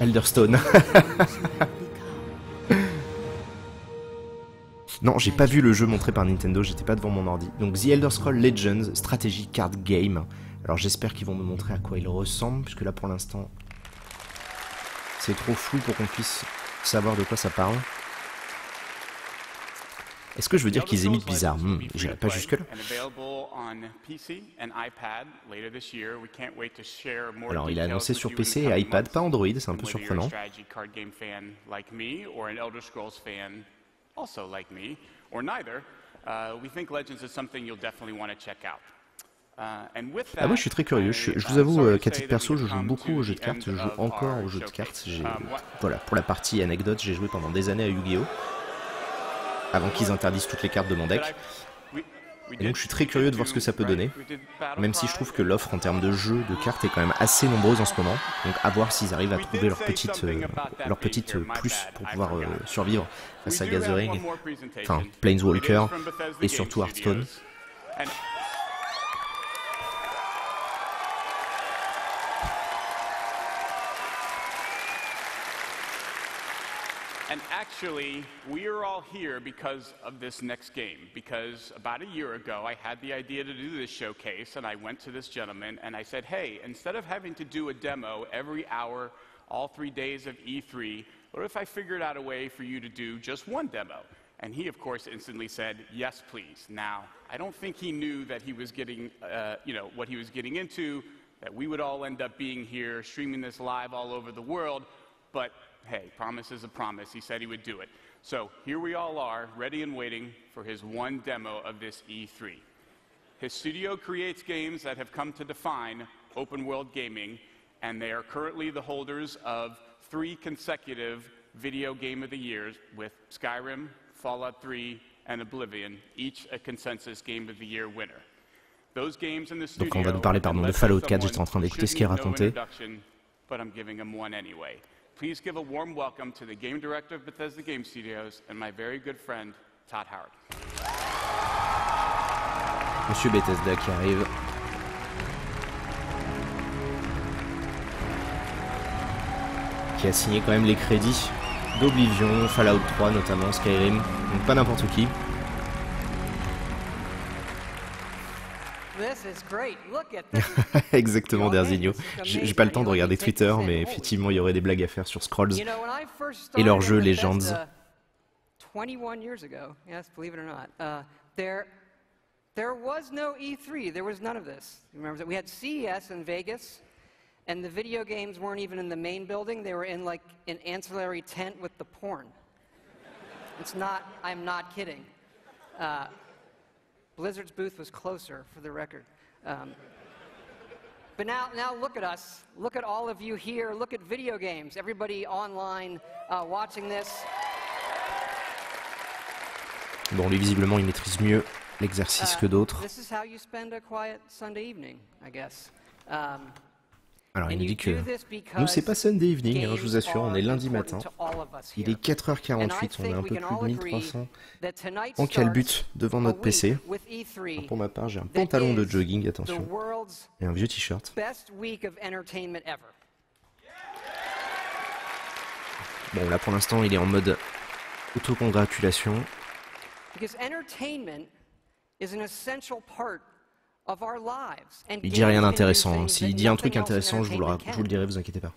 Elderstone. Non, j'ai pas vu le jeu montré par Nintendo, j'étais pas devant mon ordi. Donc The Elder Scrolls Legends Strategy Card Game. Alors j'espère qu'ils vont me montrer à quoi il ressemble, puisque là pour l'instant c'est trop flou pour qu'on puisse savoir de quoi ça parle. Est-ce que je veux dire qu'ils imitent Blizzard? J'irai pas jusque là. Alors il a annoncé sur PC et iPad, pas Android, c'est un peu surprenant. Also like me, or neither, we think Legends is something you'll definitely want to check out. Ah moi je suis très curieux, je vous avoue qu'à titre perso je joue beaucoup aux jeux de cartes, je joue encore aux jeux de cartes. Voilà, pour la partie anecdote, j'ai joué pendant des années à Yu-Gi-Oh! Avant qu'ils interdisent toutes les cartes de mon deck. Et donc je suis très curieux de voir ce que ça peut donner, même si je trouve que l'offre en termes de jeux de cartes est quand même assez nombreuse en ce moment. Donc à voir s'ils arrivent à trouver leur petite plus pour pouvoir survivre face à Gathering, enfin Planeswalker et surtout Hearthstone. And actually, we are all here because of this next game. Because about a year ago, I had the idea to do this showcase, and I went to this gentleman and I said, hey, instead of having to do a demo every hour, all 3 days of E3, what if I figured out a way for you to do just one demo? And he, of course, instantly said, yes, please. Now, I don't think he knew that he was getting, what he was getting into, that we would all end up being here, streaming this live all over the world, but hey, promise is a promise. He said he would do it. So here we all are, ready and waiting for his one demo of this E3. His studio creates games that have come to define open world gaming, and they are currently the holders of 3 consecutive Video Game of the Years with Skyrim, Fallout 3, and Oblivion, each a consensus Game of the Year winner. Those games in the studio. Donc on va nous parler pardon de Fallout 4, j'étais en train d'écouter ce qu'il racontait. But I'm giving him one anyway. Please give a warm welcome to the game director of Bethesda Game Studios and my very good friend, Todd Howard. Monsieur Bethesda qui arrive. Qui a signé quand même les crédits d'Oblivion, Fallout 3 notamment, Skyrim, donc pas n'importe qui. Exactement, Derzinho. J'ai pas le temps de regarder Twitter, mais effectivement, il y aurait des blagues à faire sur Scrolls et leur jeu Legends. 21 years ago, yes, believe it or not, there was no E3. There was none of this. Remember that we had CES in Vegas, and the video games weren't even in the main building. They were in like an ancillary tent with the porn. It's not. I'm not kidding. Blizzard's booth was closer, for the record. But now look at us. Look at all of you here. Look at video games. Everybody online watching this. Bon, lui, visiblement, il maîtrise mieux l'exercice que d'autres. Alors, il nous dit que nous, c'est pas Sunday evening, hein, je vous assure, on est lundi matin. Il est 4h48, on est un peu plus de 1300 en calbut devant notre PC. Alors, pour ma part, j'ai un pantalon de jogging, attention, et un vieux t-shirt. Bon, là, pour l'instant, il est en mode autocongratulation. Il dit rien d'intéressant. S'il dit un truc intéressant, je vous le dirai, vous inquiétez pas.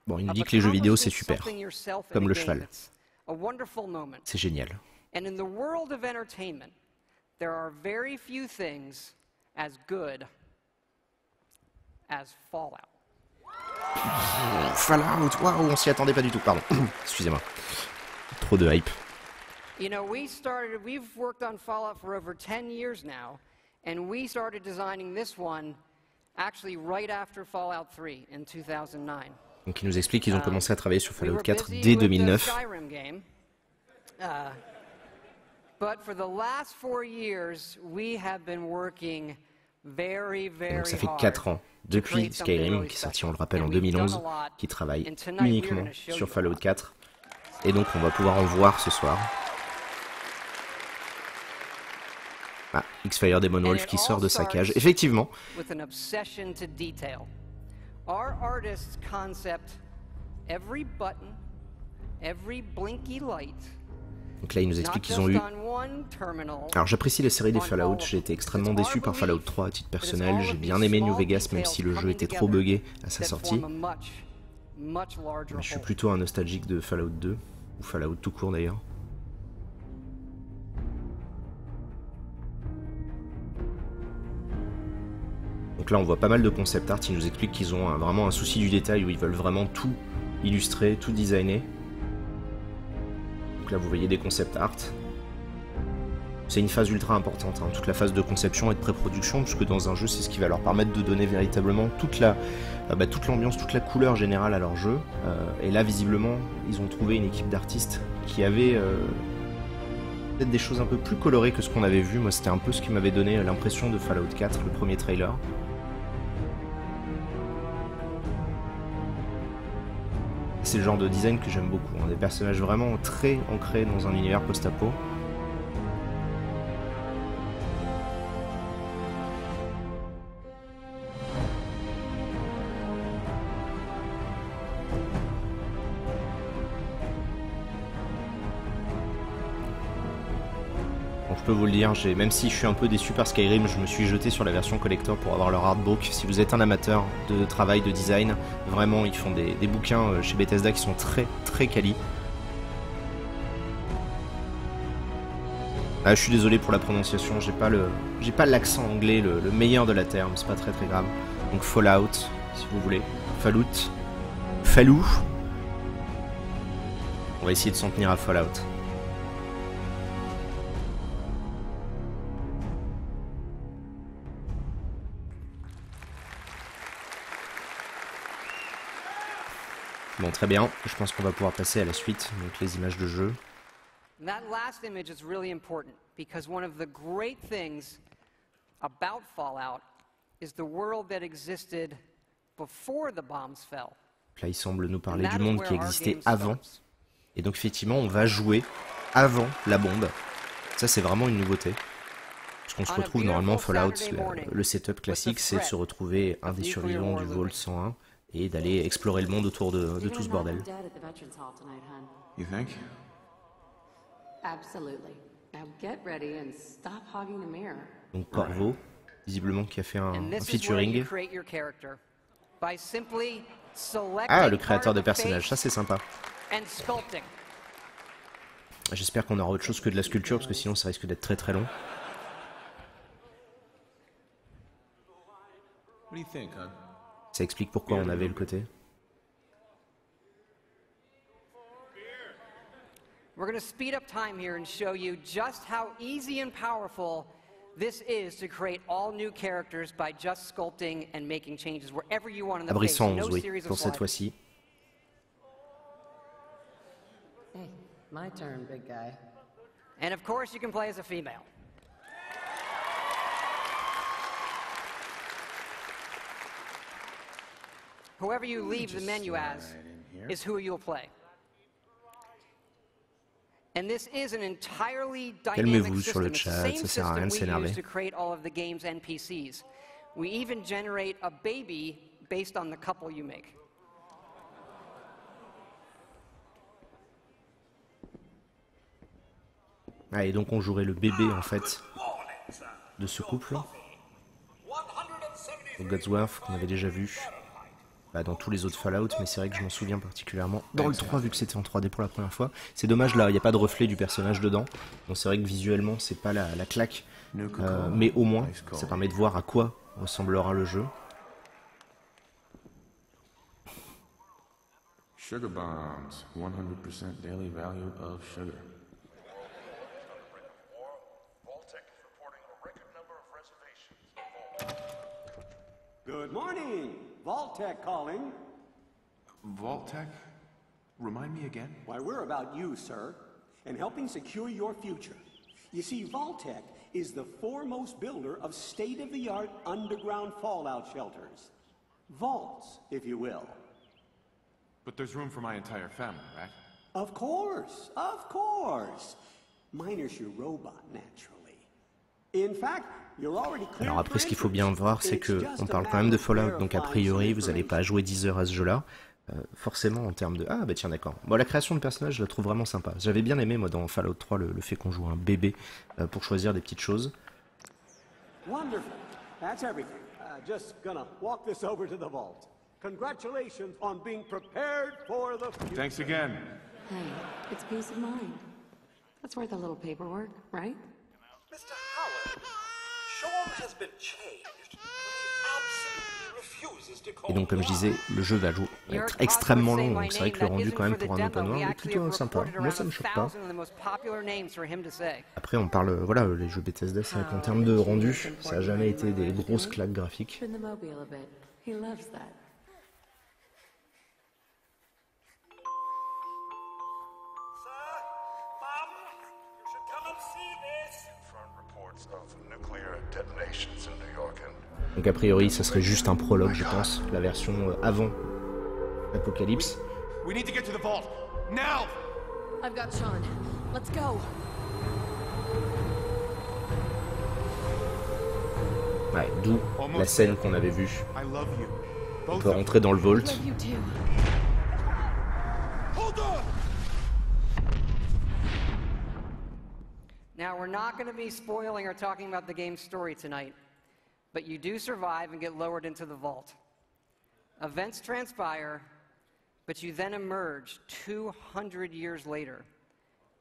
Bon, il nous dit que les jeux vidéo, c'est super. Comme le cheval. C'est génial. Fallout, waouh, on s'y attendait pas du tout, pardon. Excusez-moi. Trop de hype. You know, we've worked on Fallout for over 10 years now, and we started designing this one actually right after Fallout 3 in 2009. Donc il nous explique qu'ils ont commencé à travailler sur Fallout 4 dès 2009. But for the last 4 years, we have been working et donc ça fait 4 ans depuis Skyrim, qui est sorti, on le rappelle, en 2011, qui travaille uniquement sur Fallout 4. Et donc on va pouvoir en voir ce soir. Ah, X-Fire Demon Wolf qui sort de sa cage, effectivement. Donc là, il nous explique qu'ils ont eu... Alors j'apprécie la série des Fallout, j'ai été extrêmement déçu par Fallout 3 à titre personnel, j'ai bien aimé New Vegas même si le jeu était trop buggé à sa sortie. Mais je suis plutôt un nostalgique de Fallout 2, ou Fallout tout court d'ailleurs. Donc là on voit pas mal de concept art, ils nous expliquent qu'ils ont vraiment un souci du détail où ils veulent vraiment tout illustrer, tout designer. Là vous voyez des concept art. C'est une phase ultra importante, hein, toute la phase de conception et de pré-production, puisque dans un jeu c'est ce qui va leur permettre de donner véritablement toute l'ambiance, toute la couleur générale à leur jeu. Et là visiblement ils ont trouvé une équipe d'artistes qui avait peut-être des choses un peu plus colorées que ce qu'on avait vu. Moi c'était un peu ce qui m'avait donné l'impression de Fallout 4, le premier trailer. C'est le genre de design que j'aime beaucoup, hein. Des personnages vraiment très ancrés dans un univers post-apo. Bon, je peux vous le dire, même si je suis un peu déçu par Skyrim, je me suis jeté sur la version collector pour avoir leur artbook. Si vous êtes un amateur de travail, de design, vraiment ils font des bouquins chez Bethesda qui sont très très quali. Ah, je suis désolé pour la prononciation, j'ai pas l'accent anglais le meilleur de la terme, c'est pas très très grave. Donc Fallout, si vous voulez. Fallout. On va essayer de s'en tenir à Fallout. Bon, très bien, je pense qu'on va pouvoir passer à la suite, donc les images de jeu. That last image is really important because one of the great things about Fallout is the world that existed before the bombs fell. Là, il semble nous parler du monde qui existait avant. Et donc, effectivement, on va jouer avant la bombe. Ça, c'est vraiment une nouveauté. Parce qu'on se retrouve normalement, Fallout, le setup classique, c'est de se retrouver un des survivants du Vault 101 et d'aller explorer le monde autour de tout ce bordel. You think? Absolutely. Now get ready and stop hogging the mirror. Donc Corvo, visiblement qui a fait un featuring. Ah, le créateur de personnages, ça c'est sympa. J'espère qu'on aura autre chose que de la sculpture, parce que sinon ça risque d'être très très long. What do you think, hon? Ça explique pourquoi on avait le côté. We're going to speed up time here and show you just how easy and powerful this is to create all new characters by just sculpting and making changes wherever you want in the face. Abrissant, No oui, series of pour cette slides. fois-ci. Hey, my turn, big guy. And of course, you can play as a female. Whoever you leave the menu as is who you'll play. And this is an entirely dynamic system. It's the same system we use to create all of the game's NPCs. We even generate a baby based on the couple you make. Ah, et donc on jouerait le bébé en fait de ce couple. Au Godsworth qu'on avait déjà vu dans tous les autres Fallout, mais c'est vrai que je m'en souviens particulièrement dans le 3 vu que c'était en 3D pour la première fois. C'est dommage là, il n'y a pas de reflet du personnage dedans. Bon, c'est vrai que visuellement c'est pas la claque, mais au moins ça permet de voir à quoi ressemblera le jeu. Sugar bombs, 100% daily value of sugar. Good morning! Vault-Tec calling. Vault-Tec? Remind me again? Why, we're about you, sir, and helping secure your future. You see, Vault-Tec is the foremost builder of state-of-the-art underground fallout shelters. Vaults, if you will. But there's room for my entire family, right? Of course, of course. Miner's your robot, naturally. In fact, alors après, ce qu'il faut bien voir, c'est que on parle quand même de Fallout, donc a priori, vous n'allez pas jouer 10 heures à ce jeu-là. Forcément, en termes de... Ah bah tiens, d'accord. Bon, la création de personnages, je la trouve vraiment sympa. J'avais bien aimé, moi, dans Fallout 3, le fait qu'on joue un bébé pour choisir des petites choses. Wonderful. That's everything. Just gonna walk this over to the vault. Congratulations on being prepared for the future. Thanks again. Hey, it's peace of mind. That's worth a little paperwork, right? Mr. Howard, Sean has been changed. Et donc, comme je disais, le jeu va être extrêmement long, donc c'est vrai que le rendu quand même pour un open world est plutôt sympa. Moi, ça me choque pas. Après, on parle, voilà, les jeux Bethesda, c'est vrai qu'en termes de rendu, ça n'a jamais été des grosses claques graphiques. Donc a priori, ça serait juste un prologue, je pense, la version avant l'Apocalypse. We need to get to the vault now. I've got Sean. Let's go. Ouais, d'où la scène qu'on avait vue. On peut rentrer dans le vault. Now we're not going to be spoiling or talking about the game's story tonight. But you do survive and get lowered into the vault. Events transpire, but you then emerge 200 years later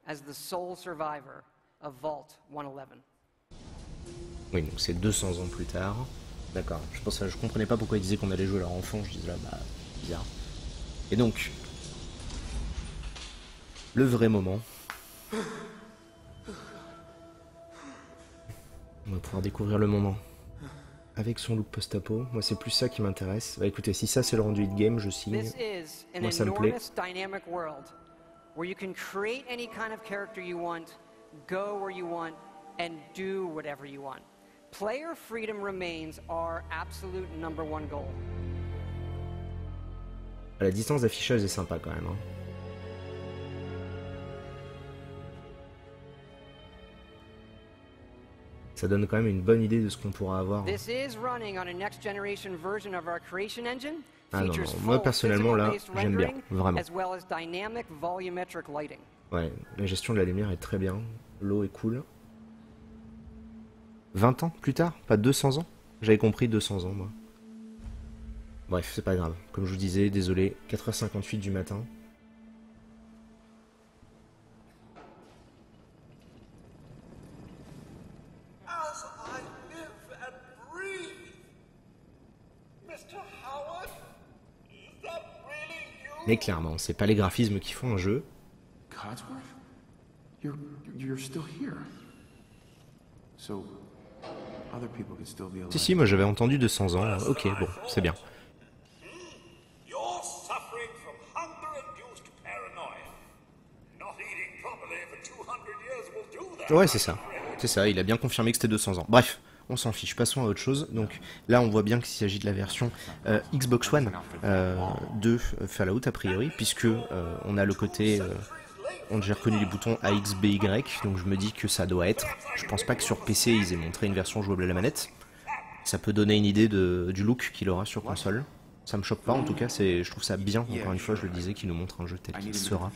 as the sole survivor of Vault 111. Oui, donc c'est 200 ans plus tard. D'accord, je comprenais pas pourquoi ils disaient qu'on allait jouer leur enfant, je disais là, bah, bizarre. Et donc, le vrai moment. On va pouvoir découvrir le moment. Avec son look post-apo, moi c'est plus ça qui m'intéresse. Bah écoutez, si ça c'est le rendu de game, je signe. Moi ça me plaît. Dynamic world where you can create any kind of character you want, go where you want, and do whatever you want. Player freedom remains our absolute #1 goal. La distance d'affichage est sympa quand même. Hein. Ça donne quand même une bonne idée de ce qu'on pourra avoir. Ah non, non, moi personnellement là, j'aime bien, vraiment. Ouais, la gestion de la lumière est très bien, l'eau est cool. 20 ans plus tard, pas 200 ans? J'avais compris 200 ans moi. Bref, c'est pas grave, comme je vous disais, désolé, 4h58 du matin. Mais clairement, c'est pas les graphismes qui font un jeu. Codsworth? You're still here. So, other people could still be alive. Si, moi j'avais entendu 200 ans. Ok, bon, c'est bien. Ouais, c'est ça. C'est ça, il a bien confirmé que c'était 200 ans. Bref, on s'en fiche, passons à autre chose. Donc là, on voit bien qu'il s'agit de la version Xbox One de Fallout, a priori, puisque on a le côté... j'ai reconnu les boutons AX, BY, donc je me dis que ça doit être. Je pense pas que sur PC, ils aient montré une version jouable à la manette. Ça peut donner une idée du look qu'il aura sur console. Ça me choque pas, en tout cas, je trouve ça bien, encore une fois, je le disais, qu'il nous montre un jeu tel qu'il sera.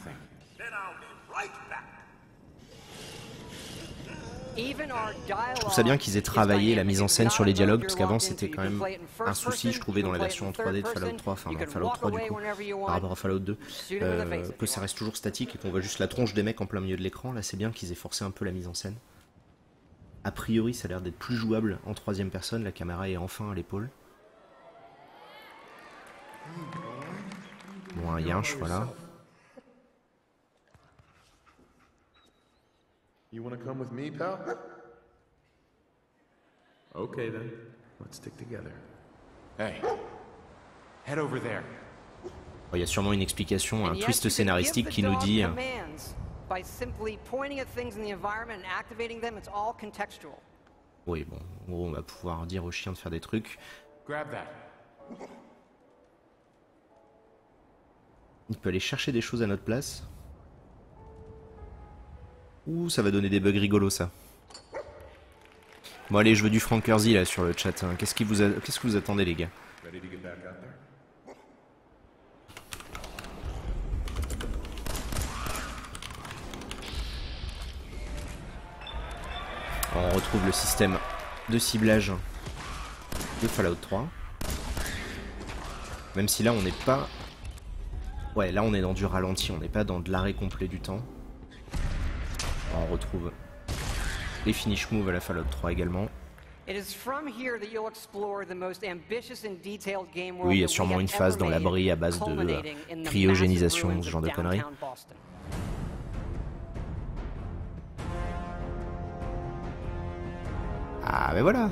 Je trouve ça bien qu'ils aient travaillé la mise en scène sur les dialogues, parce qu'avant c'était quand même un souci, je trouvais, dans la version 3D de Fallout 3, enfin dans Fallout 3 du coup, par rapport à Fallout 2, que ça reste toujours statique et qu'on voit juste la tronche des mecs en plein milieu de l'écran. Là c'est bien qu'ils aient forcé un peu la mise en scène. A priori ça a l'air d'être plus jouable en troisième personne, la caméra est enfin à l'épaule. Bon, un yinche, voilà. You want to come with me, pal? Okay then. Let's stick together. Hey, head over there. Il y a sûrement une explication, un twist scénaristique qui nous dit... Oui, bon, en gros, on va pouvoir dire au chien de faire des trucs. Grab that. Il peut aller chercher des choses à notre place. Ouh, ça va donner des bugs rigolos, ça. Bon, allez, je veux du Frank Kersey, là, sur le chat. Hein. Qu'est-ce que vous attendez, les gars? On retrouve le système de ciblage de Fallout 3. Même si là, on n'est pas... Ouais, là, on est dans du ralenti. On n'est pas dans de l'arrêt complet du temps. On retrouve les finish moves à la Fallout 3 également. Oui, il y a sûrement une phase dans l'abri à base de cryogénisation, ce genre de conneries. Ah, ben voilà.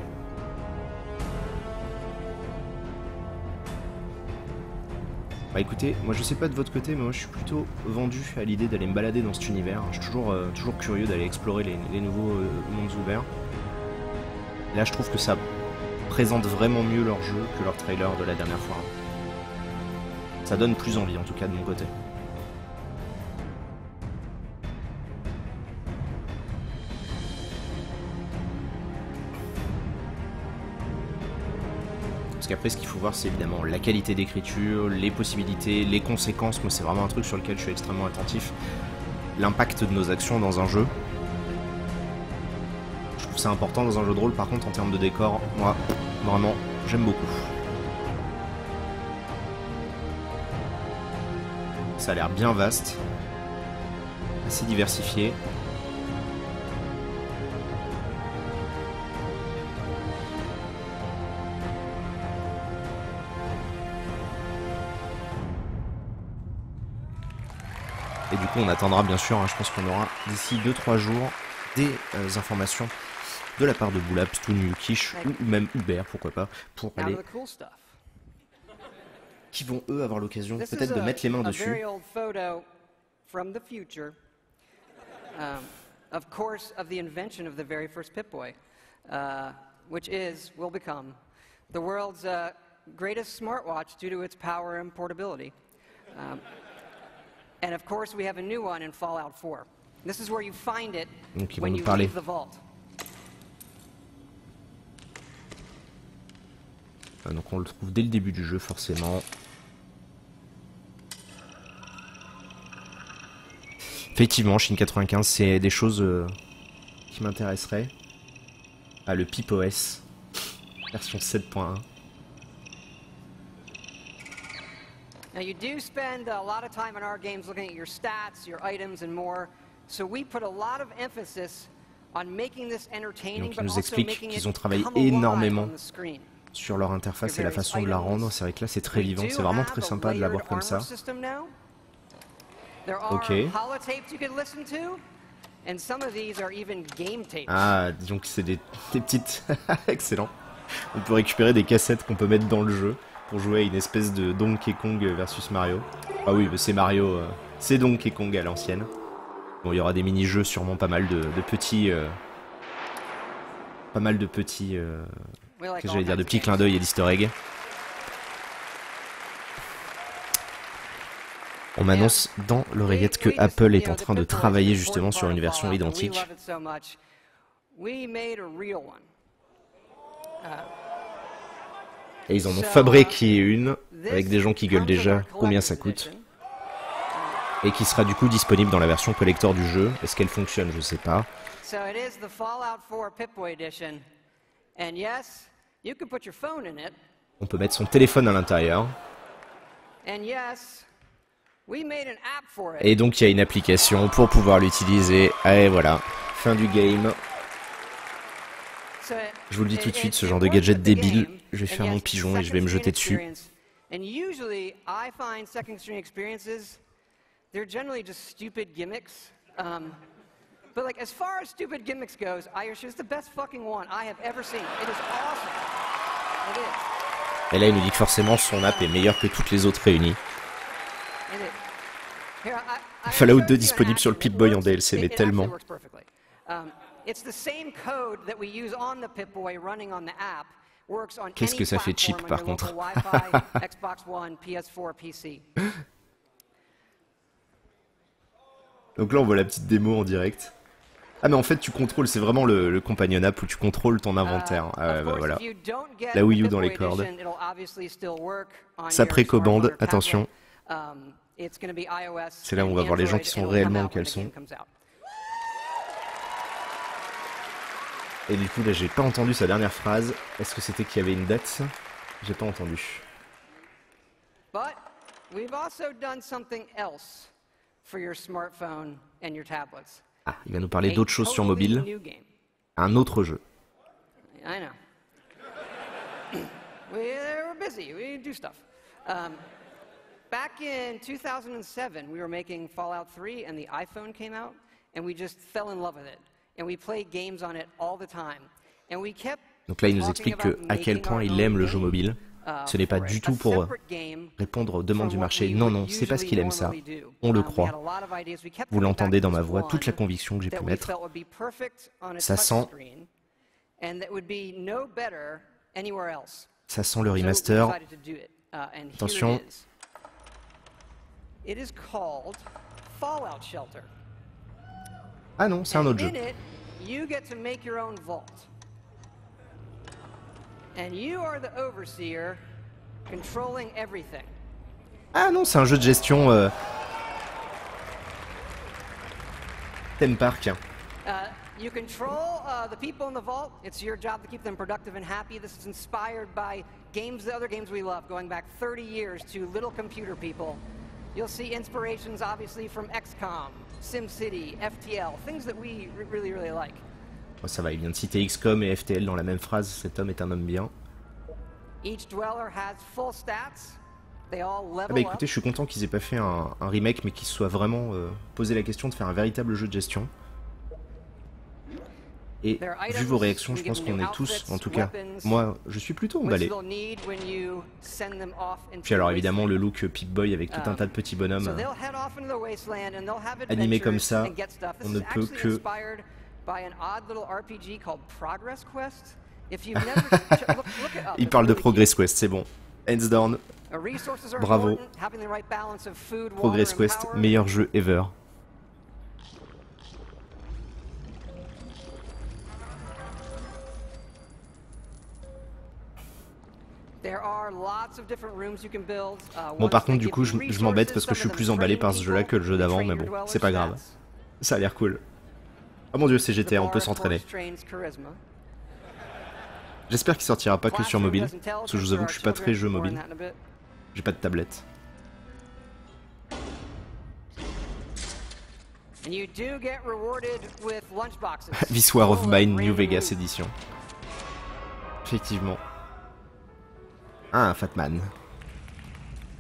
Bah écoutez, moi je sais pas de votre côté, mais moi je suis plutôt vendu à l'idée d'aller me balader dans cet univers. Je suis toujours curieux d'aller explorer les nouveaux mondes ouverts. Là je trouve que ça présente vraiment mieux leur jeu que leur trailer de la dernière fois. Ça donne plus envie en tout cas de mon côté. Parce qu'après, ce qu'il faut voir, c'est évidemment la qualité d'écriture, les possibilités, les conséquences. Moi, c'est vraiment un truc sur lequel je suis extrêmement attentif. L'impact de nos actions dans un jeu. Je trouve ça important dans un jeu de rôle. Par contre, en termes de décor, moi, vraiment, j'aime beaucoup. Ça a l'air bien vaste. Assez diversifié. Et du coup, on attendra bien sûr, hein, je pense qu'on aura d'ici 2-3 jours des informations de la part de Boulabs, Toon Kish ou même Uber, pourquoi pas, pour aller... qui vont eux avoir l'occasion peut-être de mettre les mains dessus. Of course, of the invention of the very first Pip-Boy, which will become the world's greatest smartwatch due to its power and portability. And of course, we have a new one in Fallout 4. This is where you find it Donc ils vont when nous you parler. leave the vault. Donc on le trouve dès le début du jeu forcément. Effectivement, Shin 95, c'est des choses qui m'intéresseraient. Ah, le PIP OS, version 7.1. Now you do spend a lot of time in our games looking at your stats, your items and more. So we put a lot of emphasis on making this entertaining, Donc ils but nous also expliquent making qu'ils it ont travaillé come alive énormément on the screen. sur leur interface et la façon de la rendre. C'est vrai que là c'est très vivant, c'est vraiment très sympa de l'avoir comme ça. Ok. Ah, disons que c'est des petites... Excellent. On peut récupérer des cassettes qu'on peut mettre dans le jeu pour jouer à une espèce de Donkey Kong versus Mario. Ah oui, c'est Mario, c'est Donkey Kong à l'ancienne. Bon, il y aura des mini-jeux, sûrement pas mal de petits... pas mal de petits... qu'est-ce que j'allais dire, de petits clins d'œil et d'easter egg. On m'annonce dans l'oreillette que Apple est en train de travailler justement sur une version identique. Et ils en ont fabriqué une, avec des gens qui gueulent déjà combien ça coûte. Et qui sera du coup disponible dans la version collector du jeu. Est-ce qu'elle fonctionne? Je sais pas. On peut mettre son téléphone à l'intérieur. Et donc il y a une application pour pouvoir l'utiliser. Et voilà, fin du game. Je vous le dis tout de suite, ce genre de gadget débile, je vais faire mon pigeon et je vais me jeter dessus. They're generally just stupid gimmicks. But like, as far as stupid gimmicks goes, I assure it's the best fucking one I have ever seen. It is awesome. It is. Et là, il nous dit que forcément son app est meilleure que toutes les autres réunies. Fallout 2 disponible sur le Pip-Boy en DLC, mais tellement. Qu'est-ce que ça fait cheap par contre. Donc là on voit la petite démo en direct. Ah mais en fait tu contrôles, c'est vraiment le companion app où tu contrôles ton inventaire. Ah bah voilà. La Wii U dans les cordes. Ça précommande, attention. C'est là où on va voir les gens qui sont réellement en caleçon. Et du coup là j'ai pas entendu sa dernière phrase. Est-ce que c'était qu'il y avait une date? J'ai pas entendu. But we've also done something else. For your smartphone and your tablets. Ah, il va nous parler d'autres choses sur mobile. Un autre jeu. I know. We're busy. We do stuff. Back in 2007, we were making Fallout 3, and the iPhone came out, and we just fell in love with it, and we played games on it all the time, and we kept. Donc là, il nous explique à quel point il aime le jeu mobile. Ce n'est pas du tout pour répondre aux demandes du marché. Non, non, c'est parce qu'il aime ça. On le croit. Vous l'entendez dans ma voix, toute la conviction que j'ai pu mettre. Ça sent... Ça sent le remaster. Attention. Ah non, c'est un autre jeu. Ah non, c'est un jeu de gestion theme park. You control the people in the vault. It's your job to keep them productive and happy. This is inspired by games, the other games we love, going back 30 years to Little Computer People. You'll see inspirations obviously from XCOM, SimCity, FTL, things that we really like. Oh, ça va, il vient de citer XCOM et FTL dans la même phrase. Cet homme est un homme bien. Ah bah écoutez, je suis content qu'ils aient pas fait un remake, mais qu'ils se soient vraiment posé la question de faire un véritable jeu de gestion. Et vu vos réactions, je pense qu'on est tous, en tout cas, moi, je suis plutôt emballé. Puis alors évidemment le look Pip-Boy avec tout un tas de petits bonhommes animés comme ça, on ne peut que... Il parle de Progress Quest, c'est bon. Hands down, Bravo. Progress Quest, meilleur jeu ever. Bon, par contre, du coup, je m'embête parce que je suis plus emballé par ce jeu-là que le jeu d'avant, mais bon, c'est pas grave. Ça a l'air cool. Oh mon dieu, c'est GTA, on peut s'entraîner. J'espère qu'il sortira pas que sur mobile, parce que je vous avoue que je suis pas très jeu mobile. J'ai pas de tablette. This War of Mine New Vegas Edition. Effectivement. Ah, un Fatman.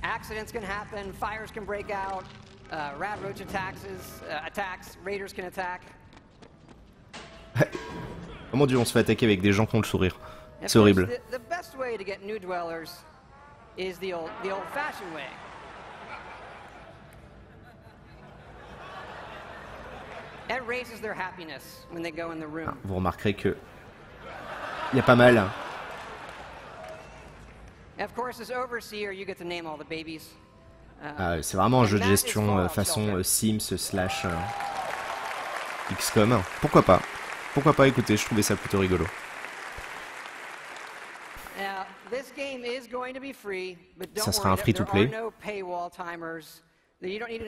Accidents can happen, fires can break out, rat roach attacks, raiders can attack. Oh mon dieu, on se fait attaquer avec des gens qui ont le sourire. C'est horrible. The best way to get new dwellers is the old-fashioned way. It raises their happiness when they go in the room. Vous remarquerez que il y a pas mal. Of course, as overseer, you get to name all the babies. C'est vraiment un jeu de gestion façon Sims / XCOM. Pourquoi pas? Pourquoi pas? Écoutez, je trouvais ça plutôt rigolo. Ça sera un free-to-play.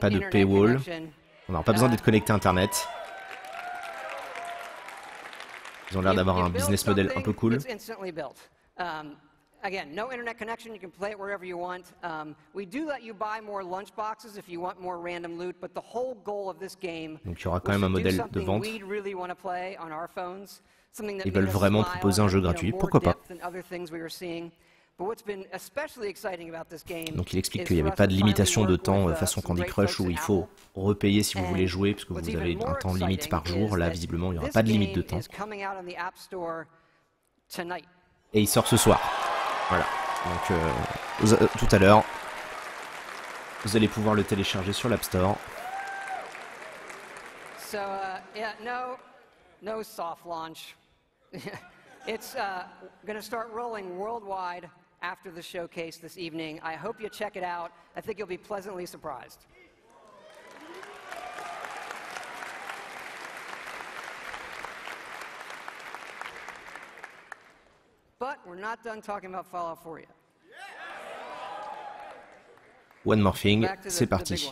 Pas de paywall. On n'aura pas besoin d'être connecté à Internet. Ils ont l'air d'avoir un business model un peu cool. Again, no internet connection, you can play it wherever you want. We do let you buy more lunchboxes if you want more random loot, but the whole goal of this game Donc il y aura quand même un modèle de vente. Ils veulent vraiment proposer un jeu gratuit, pourquoi pas? Donc il explique qu'il n'y avait pas de limitation de temps façon Candy Crush où il faut repayer si vous voulez jouer puisque vous avez un temps limite par jour. Là visiblement il n'y aura pas de limite de temps. Et il sort ce soir. Voilà, donc tout à l'heure, vous allez pouvoir le télécharger sur l'App Store. So, yeah, no soft launch. It's going to start rolling worldwide after the showcase this evening. I hope you check it out. I think you'll be pleasantly surprised. But we're not done talking about Fallout 4 yet. One more thing, c'est parti.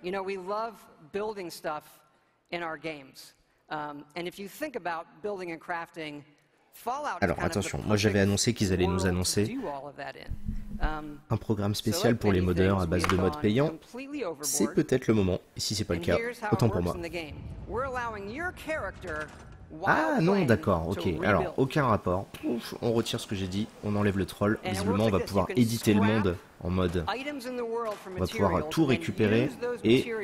You know, we love building stuff in our games. And if you think about building and crafting, Fallout is Alors attention, moi j'avais annoncé qu'ils allaient nous annoncer un programme spécial pour les modeurs à base de modes payants. C'est peut-être le moment, et si c'est pas le cas, autant pour moi. Ah non, d'accord, ok. Alors, aucun rapport. Ouf, on retire ce que j'ai dit, on enlève le troll. Visiblement, on va pouvoir éditer le monde en mode... On va pouvoir tout récupérer et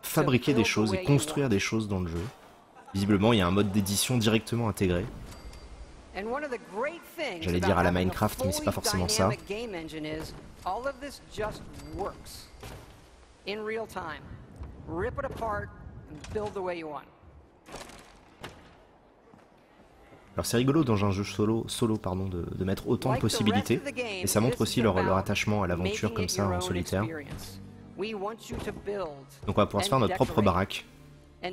fabriquer des choses et construire des choses dans le jeu. Visiblement, il y a un mode d'édition directement intégré. J'allais dire à la Minecraft, mais c'est pas forcément ça. Alors c'est rigolo dans un jeu solo de mettre autant de possibilités, et ça montre aussi leur attachement à l'aventure comme ça en solitaire. Donc on va pouvoir se faire notre propre baraque. A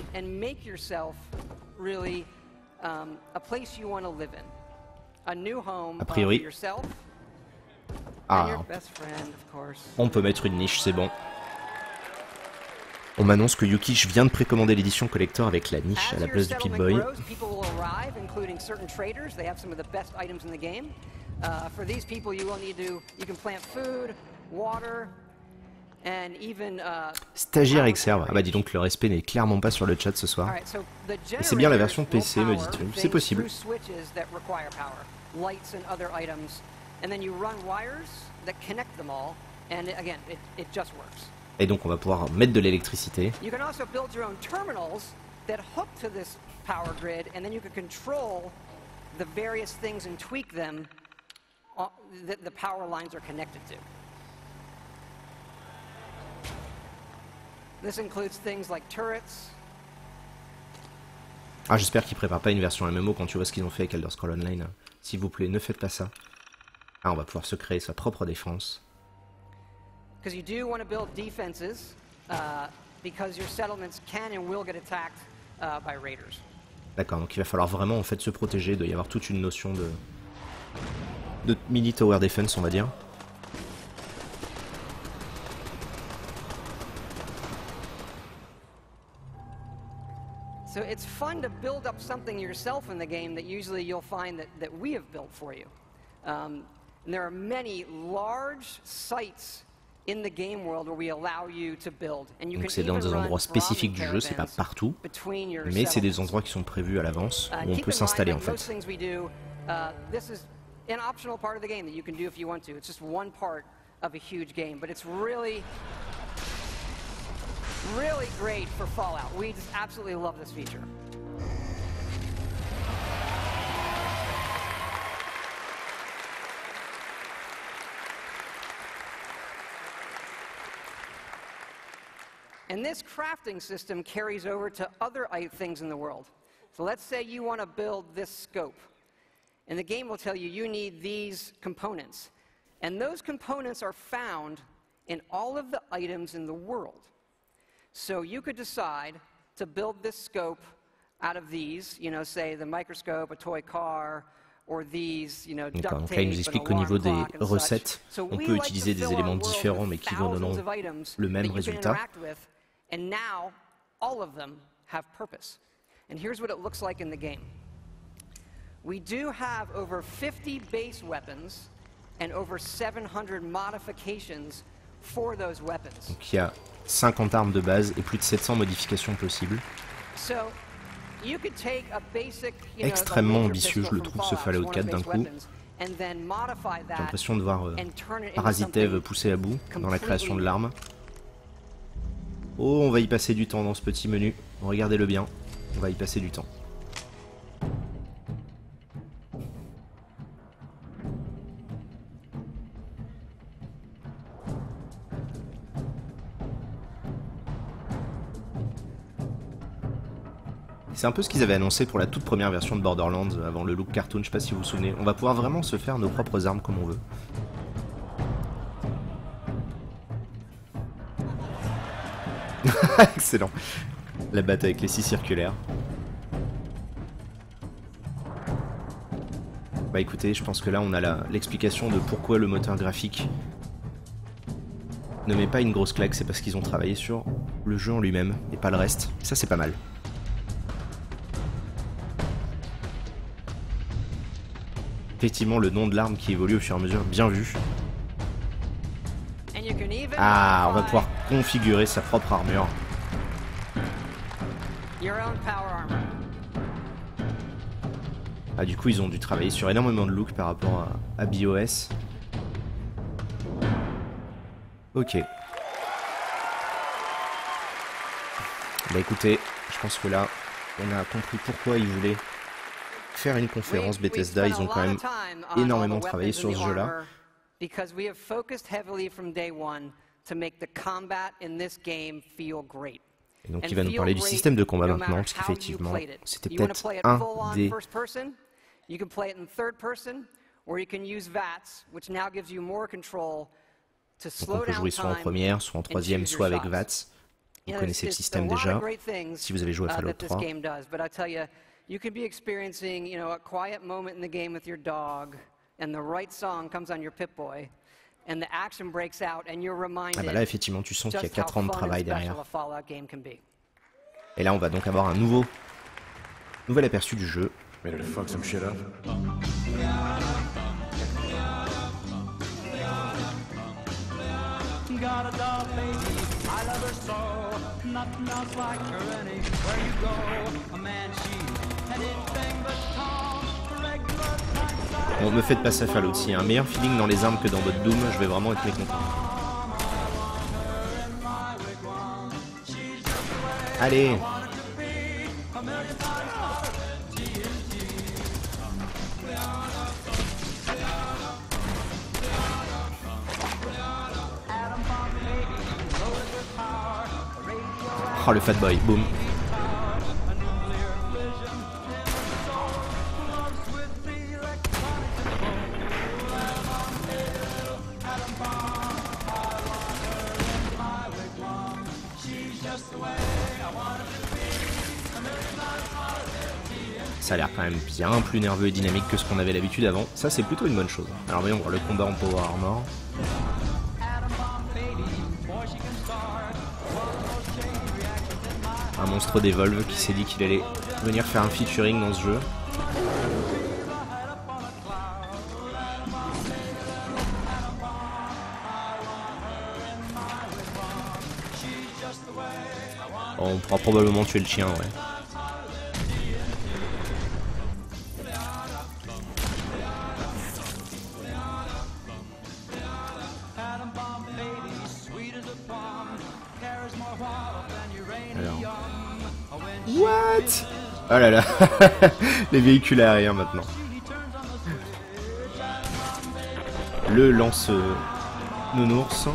priori. Ah, on peut mettre une niche, c'est bon. On m'annonce que Yukish vient de précommander l'édition collector avec la niche à la place du Pip-Boy. Stagiaire Exerve. Ah bah dis donc, le respect n'est clairement pas sur le chat ce soir. Et c'est bien la version PC, me dit-on. C'est possible. Et donc on va pouvoir mettre de l'électricité. Ah, j'espère qu'ils préparent pas une version MMO quand tu vois ce qu'ils ont fait avec Elder Scrolls Online. S'il vous plaît, ne faites pas ça. Ah, on va pouvoir se créer sa propre défense. Because you do want to build defenses, because your settlements can and will get attacked by raiders. D'accord, donc il va falloir vraiment en fait se protéger. Il doit y avoir toute une notion de mini tower defense, on va dire. So it's fun to build up something yourself in the game that usually you'll find that we have built for you. And there are many large sites in the game world where we allow you to build. And you Donc can c'est dans even des run endroits spécifiques du jeu, c'est pas caravans partout, between your mais c'est des settlements. endroits qui sont prévus à l'avance où on Keep peut in s'installer en mind that most fait. things we do, this is an optional part of the game that you can do if you want to. It's just one part of a huge game, but it's really great for Fallout. We just absolutely love this feature. And this crafting system carries over to other things in the world. So let's say you want to build this scope. And the game will tell you you need these components. And those components are found in all of the items in the world. So you could decide to build this scope out of these, you know, say the microscope, a toy car, or these, you know, duct D'accord, donc là tape, il nous an explique qu'au alarm niveau des clock and such. recettes, So on we peut like to utiliser des fill our éléments world différents with mais qui donneront thousands of items le même that you can résultat. interact with, and now all of them have purpose. And here's what it looks like in the game. We do have over 50 base weapons and over 700 modifications for those weapons. Donc il y a 50 armes de base et plus de 700 modifications possibles. So you could take a basic, you know, Extrêmement laser ambitieux, je pistol le from trouve, ce Fallout, Fallout one 4 of d'un base coup. weapons, and then modify J'ai that l'impression de voir and turn it into Parasitev something poussé à bout dans la création de completely l'arme. Oh, on va y passer du temps dans ce petit menu. Regardez-le bien, on va y passer du temps. C'est un peu ce qu'ils avaient annoncé pour la toute première version de Borderlands avant le look cartoon, je sais pas si vous vous souvenez. On va pouvoir vraiment se faire nos propres armes comme on veut. Excellent. La bataille avec les scies circulaires. Bah écoutez, je pense que là on a l'explication de pourquoi le moteur graphique ne met pas une grosse claque, c'est parce qu'ils ont travaillé sur le jeu en lui-même et pas le reste. Ça c'est pas mal. Effectivement, le nom de l'arme qui évolue au fur et à mesure, bien vu. Ah, on va pouvoir configurer sa propre armure. Ah, du coup, ils ont dû travailler sur énormément de looks par rapport à BOS. Ok. Bah écoutez, je pense que là, on a compris pourquoi ils voulaient faire une conférence Bethesda. Ils ont quand même énormément travaillé sur ce jeu-là. Because we have focused heavily from day one to make the combat in this game feel great. Et donc il va nous parler du système de combat maintenant, parce qu'effectivement, c'était peut-être un des... You can play it in third person, or you can use VATS, which now gives you more control to slow down time. Donc on peut jouer soit en première, soit en troisième, soit avec VATS. Vous connaissez le système déjà, si vous avez joué à Fallout 3. You could be experiencing, you know, a quiet moment in the game with your dog, and the right song comes on your Pip-Boy, and the action breaks out, and you're reminded. Ah bah là, effectivement, tu sens qu'il y a 4 ans de travail derrière. A Fallout game can be. Et là, on va donc avoir un nouvel aperçu du jeu. Ready to fuck some shit up? Got a doll, baby, I love her so. Nothing else like her anywhere you go. A man, she's anything but calm. Regular time. Bon, me faites pas ça Fallout. S'il y a un meilleur feeling dans les armes que dans votre Doom, je vais vraiment être mécontent. Allez! Oh, le fat boy, boum. Ça a l'air quand même bien plus nerveux et dynamique que ce qu'on avait l'habitude avant. Ça, c'est plutôt une bonne chose. Alors voyons voir le combat en Power Armor. Un monstre d'Evolve qui s'est dit qu'il allait venir faire un featuring dans ce jeu. Oh, on pourra probablement tuer le chien, ouais. Alors. What? Oh là là. Les véhicules aériens maintenant. Le lance nounours.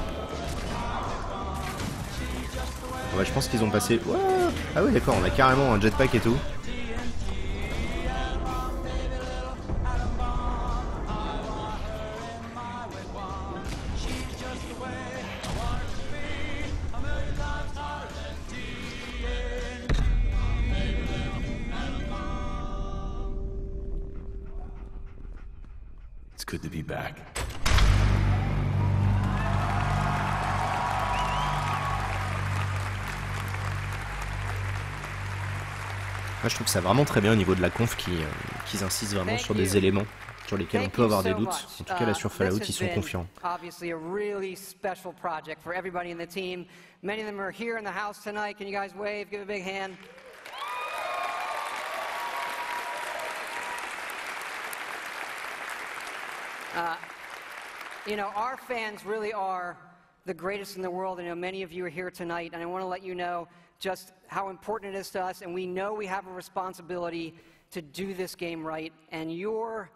Ouais, je pense qu'ils ont passé... Wow. Ah oui d'accord, on a carrément un jetpack et tout. It's good to be back. Moi, je trouve ça vraiment très bien au niveau de la conf qu'ils insistent vraiment sur des éléments sur lesquels on peut avoir des doutes. En tout cas, là sur Fallout, ils sont confiants. Obviously a really special project for everybody in the team. Many of them are here in the house tonight. Can you guys wave? Give a big hand. You know, our fans really are the greatest in the world. I know many of you are here tonight, and I want to let you know just how important it is to us, and we know we have a responsibility to do this game right, and your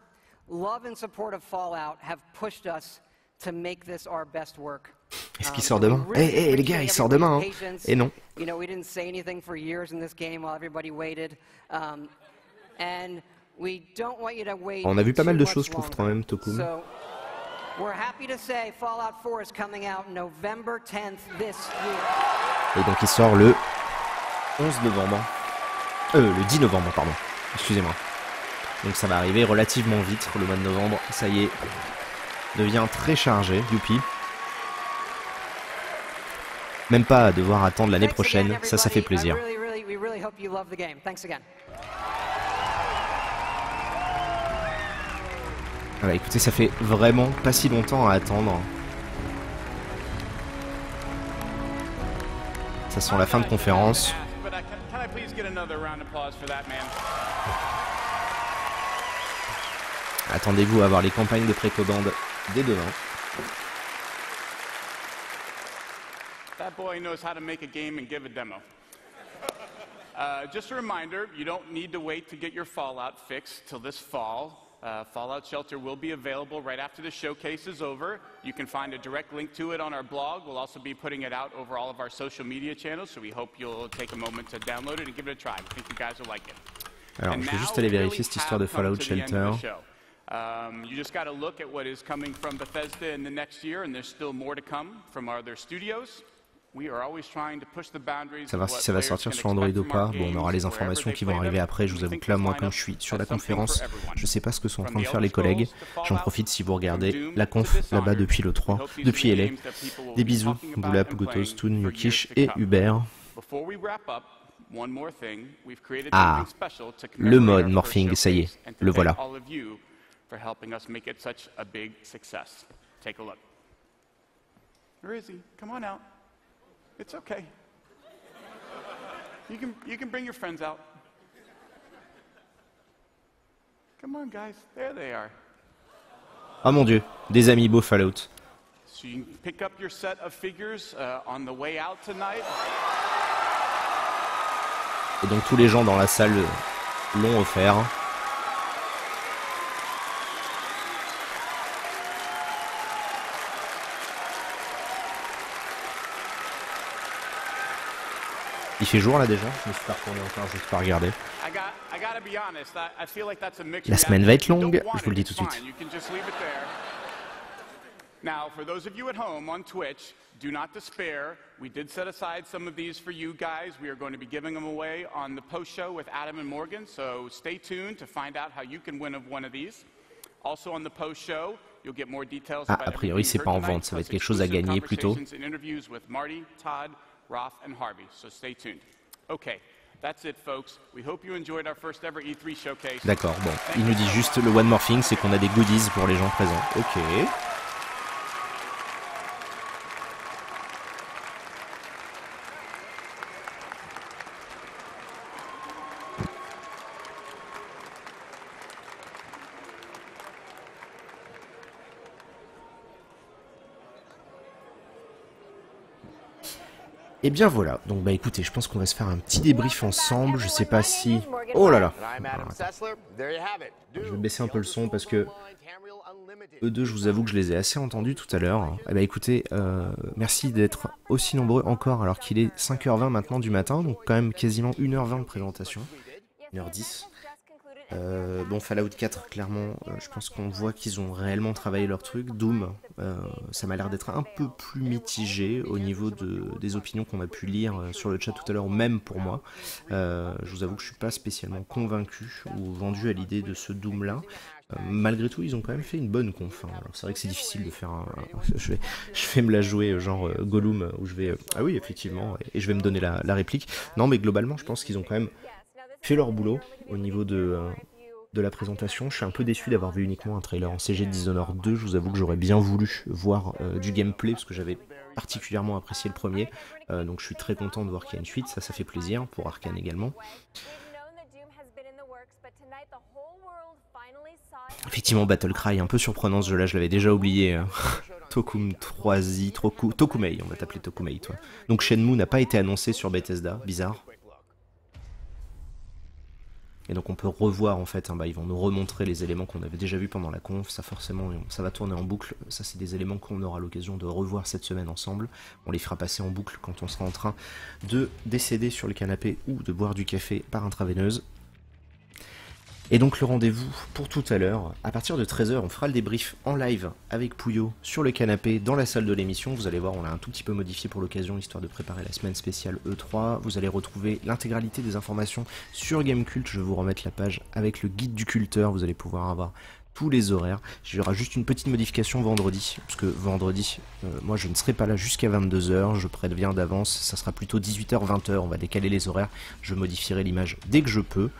love and support of Fallout have pushed us to make this our best work. Est-ce qu'il sort demain? Eh les gars, il sort demain, hein. Et non. You know, we didn't say anything for years in this game while everybody waited, and we don't want you to wait. On a vu pas mal de choses, je trouve, quand même, Tokum. So, we're happy to say Fallout 4 is coming out November 10th this year. Et donc il sort le 11 novembre. Le 10 novembre, pardon. Excusez-moi. Donc ça va arriver relativement vite, le mois de novembre. Ça y est, devient très chargé, youpi. Même pas à devoir attendre l'année prochaine, ça fait plaisir. Voilà, écoutez, ça fait vraiment pas si longtemps à attendre. Ça sent la fin de conférence. Attendez-vous à voir les campagnes de précommande dès demain. That boy knows how to make a game and give a demo. Just a reminder, you don't need to wait to get your Fallout fix till this fall. Fallout Shelter will be available right after the showcase is over. You can find a direct link to it on our blog. We'll also be putting it out over all of our social media channels, so we hope you'll take a moment to download it and give it a try. I think you guys will like it. Alors, je vais juste aller vérifier cette histoire de Fallout Shelter. You just got to look at what is coming from Bethesda in the next year, and there's still more to come from our other studios. Savoir si ça va sortir sur Android ou pas. Bon, on aura les informations qui vont arriver après. Je vous avoue que là, moi, comme je suis sur la conférence, je sais pas ce que sont en train de faire les collègues. J'en profite si vous regardez la conf là-bas depuis le 3, depuis LA. Des bisous, Boulap, Gotos, Toon, Yukish et Hubert. Ah, le mode morphing, ça y est, le voilà. It's okay. You can bring your friends out. Come on, guys. There they are. Oh mon dieu, des amiibo Fallout. So you can pick up your set of figures on the way out tonight. Et donc tous les gens dans la salle l'ont offert. Il fait jour là déjà, je me suis pas retourné encore juste pour regarder. La semaine va être longue, je vous le dis tout de suite. Now, for those of you at home on Twitch, do not despair. We did set aside some of these for you guys. We are going to be giving them away on the post show with Adam and Morgan, so stay tuned to find out how you can win one of these. Also on the post show, you'll get more details about a priori, c'est pas en vente, ça va être quelque chose à gagner plutôt. Interviews with Marty, Todd, Roth, and Harvey. So stay tuned. Okay, that's it, folks. We hope you enjoyed our first ever E3 showcase. D'accord, bon, il nous dit juste le one more thing, c'est qu'on a des goodies pour les gens présents. Ok. Et bien voilà, donc bah écoutez, je pense qu'on va se faire un petit débrief ensemble, je sais pas si... Oh là là. Je vais baisser un peu le son parce que eux deux, je vous avoue que je les ai assez entendus tout à l'heure. Eh bah écoutez, merci d'être aussi nombreux encore alors qu'il est 5h20 maintenant du matin, donc quand même quasiment 1h20 de présentation, 1h10. Bon, Fallout 4, clairement, je pense qu'on voit qu'ils ont réellement travaillé leur truc. Doom, ça m'a l'air d'être un peu plus mitigé au niveau des opinions qu'on a pu lire sur le chat tout à l'heure, même pour moi. Je vous avoue que je suis pas spécialement convaincu ou vendu à l'idée de ce Doom-là. Malgré tout, ils ont quand même fait une bonne conf. Alors c'est vrai que c'est difficile de faire un... Je vais me la jouer genre Gollum, où je vais... Ah oui, effectivement, et je vais me donner la réplique. Non, mais globalement, je pense qu'ils ont quand même fait leur boulot au niveau de la présentation. Je suis un peu déçu d'avoir vu uniquement un trailer en CG de Dishonored 2. Je vous avoue que j'aurais bien voulu voir du gameplay parce que j'avais particulièrement apprécié le premier. Donc je suis très content de voir qu'il y a une suite. Ça fait plaisir pour Arkane également. Effectivement, Battlecry, un peu surprenant ce jeu-là, je l'avais déjà oublié. Tokum 3i, Tokumei, on va t'appeler Tokumei, toi. Donc Shenmue n'a pas été annoncé sur Bethesda, bizarre. Et donc on peut revoir en fait, ils vont nous remontrer les éléments qu'on avait déjà vus pendant la conf, ça forcément, ça va tourner en boucle, ça c'est des éléments qu'on aura l'occasion de revoir cette semaine ensemble, on les fera passer en boucle quand on sera en train de décéder sur le canapé ou de boire du café par intraveineuse. Et donc le rendez-vous pour tout à l'heure, à partir de 13h, on fera le débrief en live avec Pouillot sur le canapé dans la salle de l'émission. Vous allez voir, on l'a un tout petit peu modifié pour l'occasion, histoire de préparer la semaine spéciale E3. Vous allez retrouver l'intégralité des informations sur Gamecult. Je vais vous remettre la page avec le guide du culteur, vous allez pouvoir avoir tous les horaires. Il y aura juste une petite modification vendredi, parce que vendredi, moi je ne serai pas là jusqu'à 22h, je préviens d'avance, ça sera plutôt 18h, 20h, on va décaler les horaires, je modifierai l'image dès que je peux.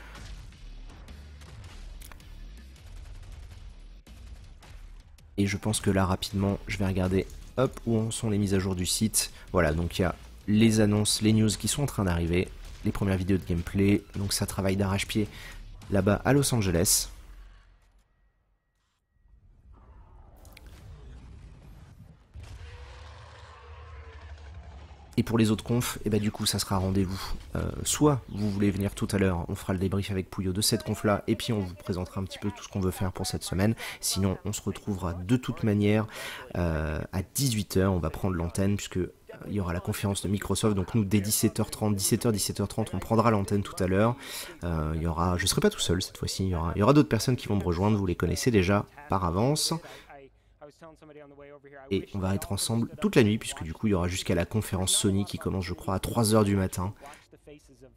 Et je pense que là, rapidement, je vais regarder hop, où en sont les mises à jour du site. Voilà, donc il y a les annonces, les news qui sont en train d'arriver, les premières vidéos de gameplay. Donc ça travaille d'arrache-pied là-bas à Los Angeles. Et pour les autres confs, et bah du coup ça sera rendez-vous. Soit vous voulez venir tout à l'heure, on fera le débrief avec Pouillot de cette conf là, et puis on vous présentera un petit peu tout ce qu'on veut faire pour cette semaine. Sinon on se retrouvera de toute manière à 18h, on va prendre l'antenne puisque il y aura la conférence de Microsoft, donc nous dès 17h30, 17h30 on prendra l'antenne tout à l'heure. Il y aura, je serai pas tout seul cette fois-ci, il y aura d'autres personnes qui vont me rejoindre, vous les connaissez déjà par avance. Et on va être ensemble toute la nuit, puisque du coup il y aura jusqu'à la conférence Sony qui commence je crois à 3h du matin.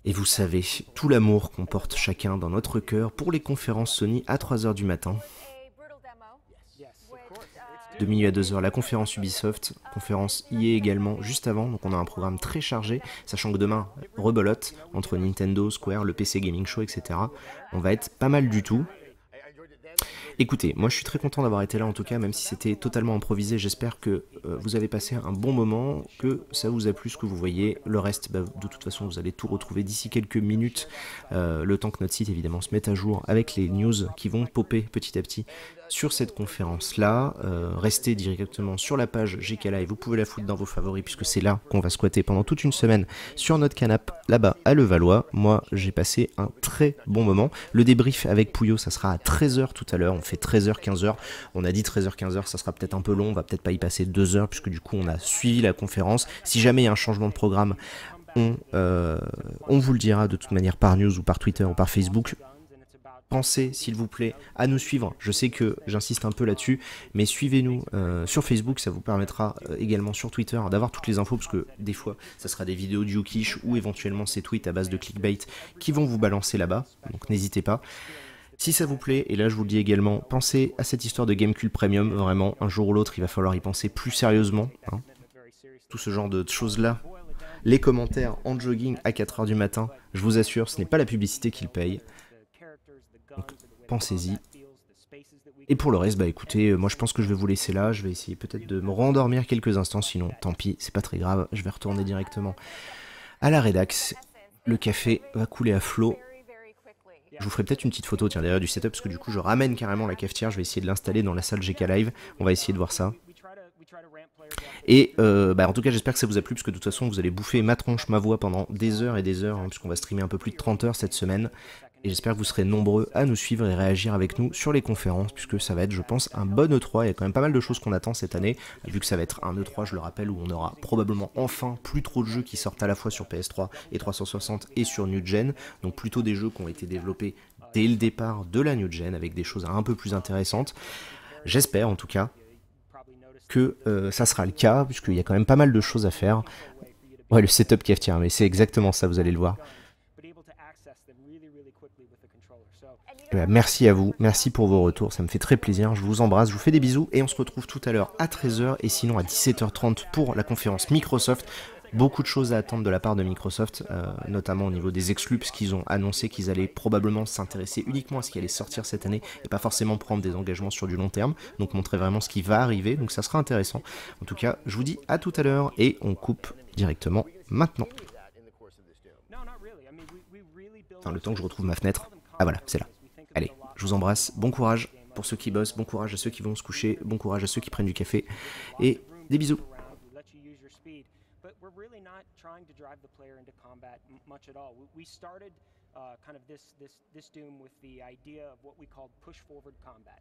Et vous savez, tout l'amour qu'on porte chacun dans notre cœur pour les conférences Sony à 3h du matin. De minuit à 2h, la conférence Ubisoft, conférence EA également, juste avant. Donc on a un programme très chargé, sachant que demain, rebelote, entre Nintendo, Square, le PC Gaming Show, etc. On va être pas mal du tout. Écoutez, moi je suis très content d'avoir été là en tout cas, même si c'était totalement improvisé. J'espère que vous avez passé un bon moment, que ça vous a plu ce que vous voyez. Le reste, bah, de toute façon, vous allez tout retrouver d'ici quelques minutes. Le temps que notre site évidemment se mette à jour avec les news qui vont popper petit à petit sur cette conférence-là. Restez directement sur la page GK Live, vous pouvez la foutre dans vos favoris puisque c'est là qu'on va squatter pendant toute une semaine sur notre canapé là-bas à Levallois. Moi, j'ai passé un très bon moment. Le débrief avec Pouillot, ça sera à 13h tout à l'heure. On fait 13h, 15h. On a dit 13h, 15h, ça sera peut-être un peu long. On va peut-être pas y passer 2 heures puisque du coup, on a suivi la conférence. Si jamais il y a un changement de programme, on vous le dira de toute manière par news ou par Twitter ou par Facebook. pensez, s'il vous plaît, à nous suivre. Je sais que j'insiste un peu là-dessus, mais suivez-nous sur Facebook, ça vous permettra également sur Twitter d'avoir toutes les infos, parce que des fois, ça sera des vidéos de Yukish ou éventuellement ces tweets à base de clickbait qui vont vous balancer là-bas, donc n'hésitez pas. Si ça vous plaît, et là je vous le dis également, pensez à cette histoire de Gamecult Premium, vraiment, un jour ou l'autre, il va falloir y penser plus sérieusement. Hein. Tout ce genre de choses-là, les commentaires en jogging à 4h du matin, je vous assure, ce n'est pas la publicité qui le paye. Donc pensez-y. Et pour le reste, bah écoutez, moi je pense que je vais vous laisser là, je vais essayer peut-être de me rendormir quelques instants, sinon tant pis, c'est pas très grave, je vais retourner directement à la rédax. Le café va couler à flot. Je vous ferai peut-être une petite photo, tiens, derrière du setup, parce que du coup je ramène carrément la cafetière, je vais essayer de l'installer dans la salle GK Live, on va essayer de voir ça. Et en tout cas j'espère que ça vous a plu, parce que de toute façon vous allez bouffer ma tronche, ma voix pendant des heures et des heures, hein, puisqu'on va streamer un peu plus de 30 heures cette semaine. Et j'espère que vous serez nombreux à nous suivre et réagir avec nous sur les conférences, puisque ça va être, je pense, un bon E3. Il y a quand même pas mal de choses qu'on attend cette année, vu que ça va être un E3, je le rappelle, où on aura probablement enfin plus trop de jeux qui sortent à la fois sur PS3 et 360 et sur New Gen, donc plutôt des jeux qui ont été développés dès le départ de la New Gen, avec des choses un peu plus intéressantes. J'espère en tout cas que ça sera le cas, puisqu'il y a quand même pas mal de choses à faire. Ouais, le setup cafetière, mais c'est exactement ça, vous allez le voir. Merci à vous, merci pour vos retours, ça me fait très plaisir, je vous embrasse, je vous fais des bisous et on se retrouve tout à l'heure à 13h et sinon à 17h30 pour la conférence Microsoft. Beaucoup de choses à attendre de la part de Microsoft, notamment au niveau des exclus, parce qu'ils ont annoncé qu'ils allaient probablement s'intéresser uniquement à ce qui allait sortir cette année et pas forcément prendre des engagements sur du long terme, donc montrer vraiment ce qui va arriver, donc ça sera intéressant. En tout cas, je vous dis à tout à l'heure et on coupe directement maintenant. Enfin, le temps que je retrouve ma fenêtre. Ah voilà, c'est là. Allez, je vous embrasse, bon courage pour ceux qui bossent, bon courage à ceux qui vont se coucher, bon courage à ceux qui prennent du café, et des bisous. Kind of this Doom with the idea of what we called push forward combat.